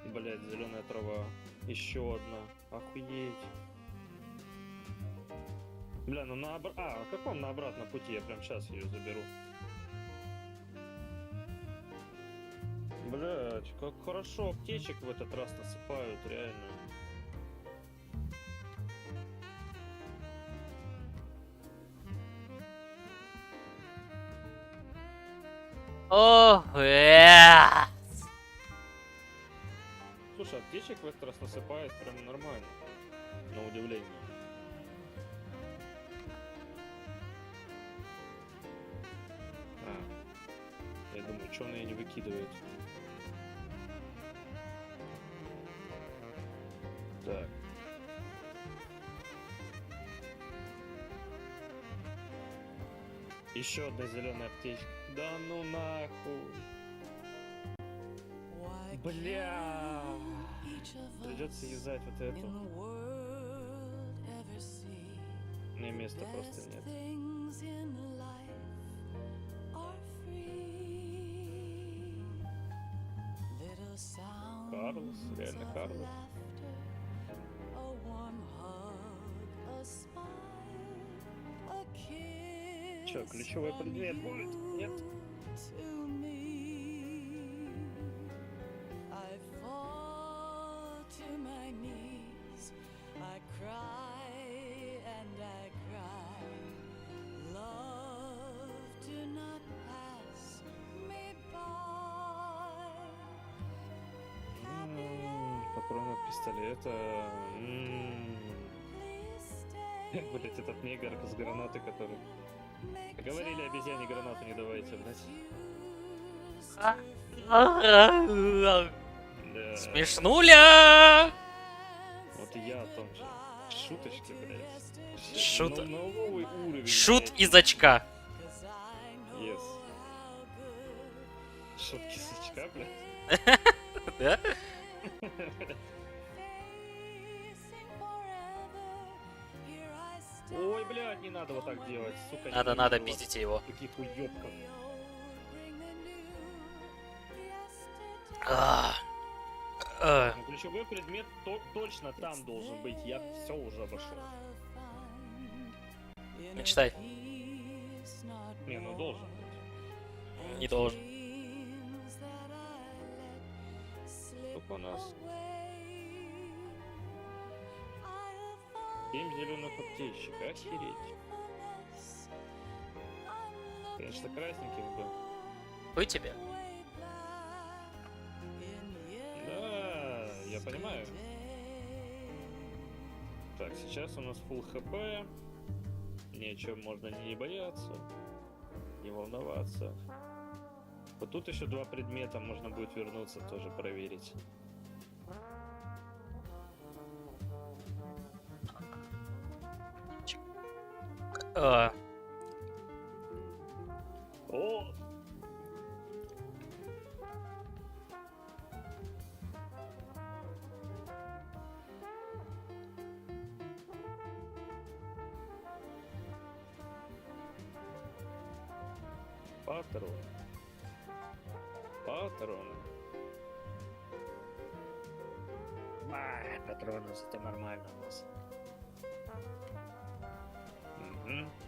Блять, зеленая трава. Еще одна. Охуеть. Бля, ну на а каком на обратном пути? Я прям сейчас ее заберу. Блять, как хорошо аптечек в этот раз насыпают, реально. О, Слушай, аптечек в этот раз насыпает прям нормально. На удивление. Я думаю, что он ее не выкидывает. Так. Еще одна зеленая аптечка. Да ну нахуй. Бля. Придется юзать вот эту. У меня места просто нет. Карлос, реально Карлос. Че, ключевой предмет будет? Нет? Патроны от пистолета. Блять, этот мегарк с гранаты, который... Говорили обезьяне гранату не давайте, блять. Да. Смешнуля! Вот и я о том же. Шуточки, блять. Шут. Новый уровень. Шут блядь. из очка. Yes. Шутки с очка, блядь. Да? Ой, блядь, не надо вот так делать, сука. Надо, пиздите его. Таких уёбков. Ну, ключевой предмет точно там должен быть. Я все уже обошел. Мечтай. Не, ну должен быть. Не должен. Сколько у нас? 7 зеленых аптечек, охереть. Конечно, красненьких бы. Хуй тебе. Да, я понимаю. Так, сейчас у нас full хп. Ничего, можно не бояться, не волноваться. Вот тут еще 2 предмета, можно будет вернуться, тоже проверить. О! Патроны. Патроны. Патроны, это нормально у нас.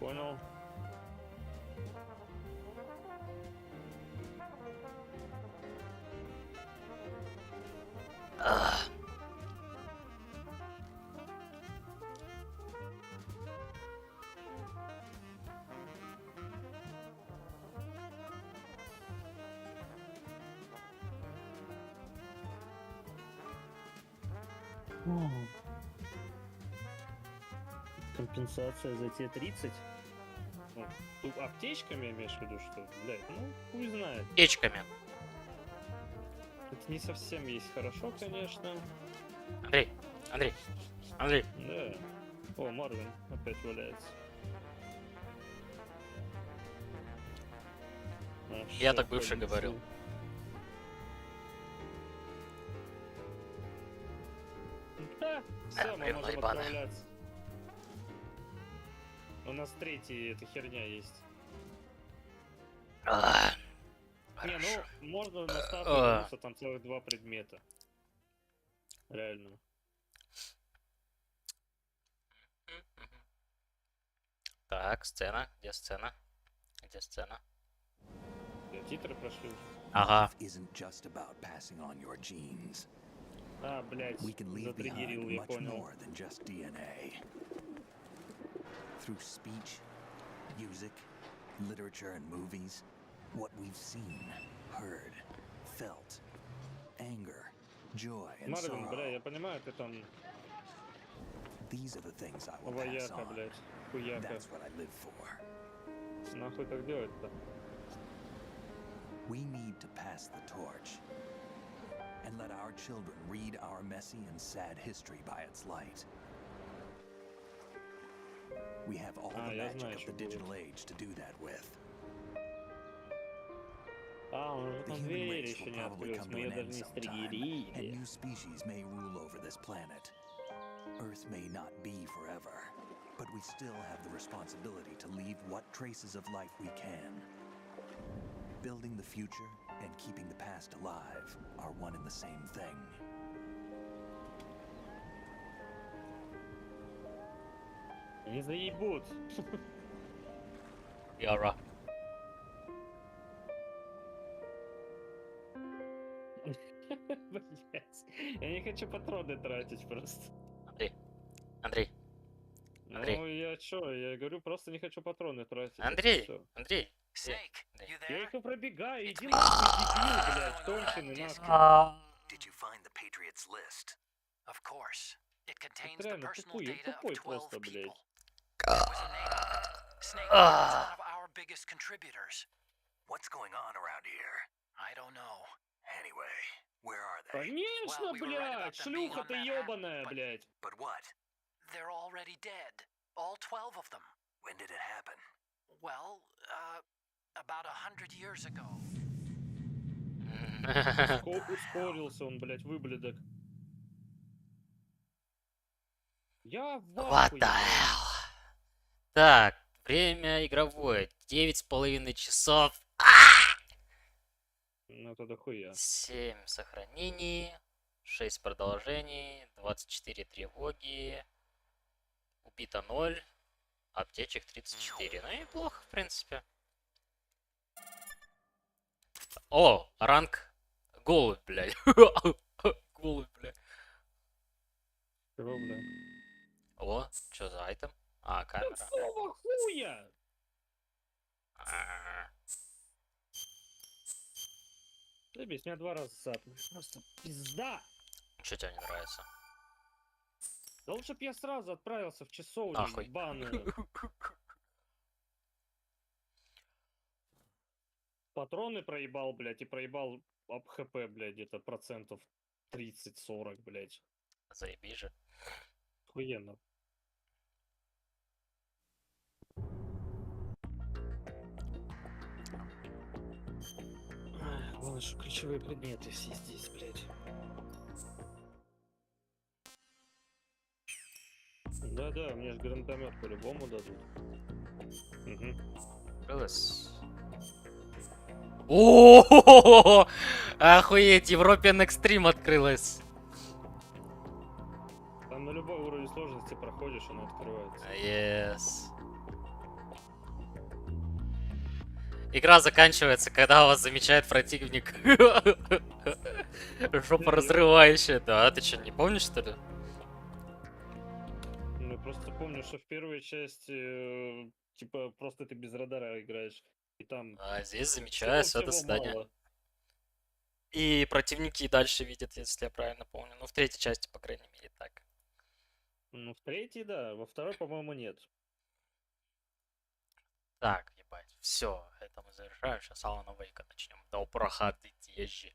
Понял. Компенсация за те 30. Ну, тут аптечками имеешь в виду, что, блядь, ну, хуй знает. Печками. Это не совсем есть хорошо, конечно. Андрей. Да. О, Марвин опять валяется. Я так бывший говорил. Да, все, мы можем ебаная. отправляться. У нас третья эта херня есть. Не, ну, можно на старт вернуться, там целых 2 предмета. Реально. Так, сцена. Где сцена? Где сцена? Титры прошли. Ага. А, блядь, затриггерил, я понял. Through speech, music, literature, and movies, What we've seen, heard, felt, anger, joy, and Марвин, бля, sorrow. я понимаю, ты там These are the things I will pass вояка, on. блядь, хуяка. That's what I live for. Нахуй так делать-то? We need to pass the torch and let our children read our messy and sad history by its light. We have all the magic of the digital age to do that with. The human race will probably come to an end sometime, and new species may rule over this planet. Earth may not be forever, but we still have the responsibility to leave what traces of life we can. Building the future and keeping the past alive are one and the same thing. Не заебут. Яра. Блять. Я не хочу патроны тратить просто. Андрей. Андрей. Андрей. Ну, я чё? Я говорю, просто не хочу патроны тратить. Андрей. Андрей. Я их пробегаю, иди нахуй, дебил, блядь, конченый нахуй. Did you find the Patriots list? Of course. It contains Это the реально personal тупой, data тупой of 12 просто, блядь. people. There was a name on it. Snake is one of our biggest contributors. What's going on around here? I don't know. Anyway, where are they? Конечно, Well, we were right about блядь, them being шлюха on ты Manhattan, ёбаная, but- блядь. But what? They're already dead. All 12 of them. When did it happen? Well, about 100 years ago. Ускорился он, блядь, выблядок. Я в What ахуе, the блядь. hell? Так, время игровое. 9,5 часов. Ну это дохуя. 7 сохранений. 6 продолжений. 24 тревоги. Убито 0. Аптечек 34. Ну неплохо, в принципе. О, ранг голубь, блядь. Голубь, блядь. Чего, блядь? О, что за айтем? А, камера. Какого хуя? Заебись, меня 2 раза сапнули. Просто пизда. Что тебе не нравится? Да лучше б я сразу отправился в часовню Нахуй. ебаную. Патроны проебал, блядь, и проебал об хп, блядь, где-то процентов 30-40, блядь. Заебись же. Охуенно. Главное, что ключевые предметы все здесь, блядь. Да-да, мне же гранатомет по-любому дадут. Открылось. О, охуеть, European Extreme открылась. Там на любой уровень сложности проходишь, оно открывается. Yes. Игра заканчивается, когда вас замечает противник. Жопа разрывающая. Да, ты что, не помнишь, что ли? Ну, просто помню, что в первой части, типа, просто ты без радара играешь. И там... А здесь замечаю, все, до свидания. Мало. И противники дальше видят, если я правильно помню. Ну, в третьей части, по крайней мере, так. Ну, в третьей, да. Во второй, по-моему, нет. Так, ебать. Все, это мы завершаем. Сейчас Алана Вейка начнем. Да проходите, езжи.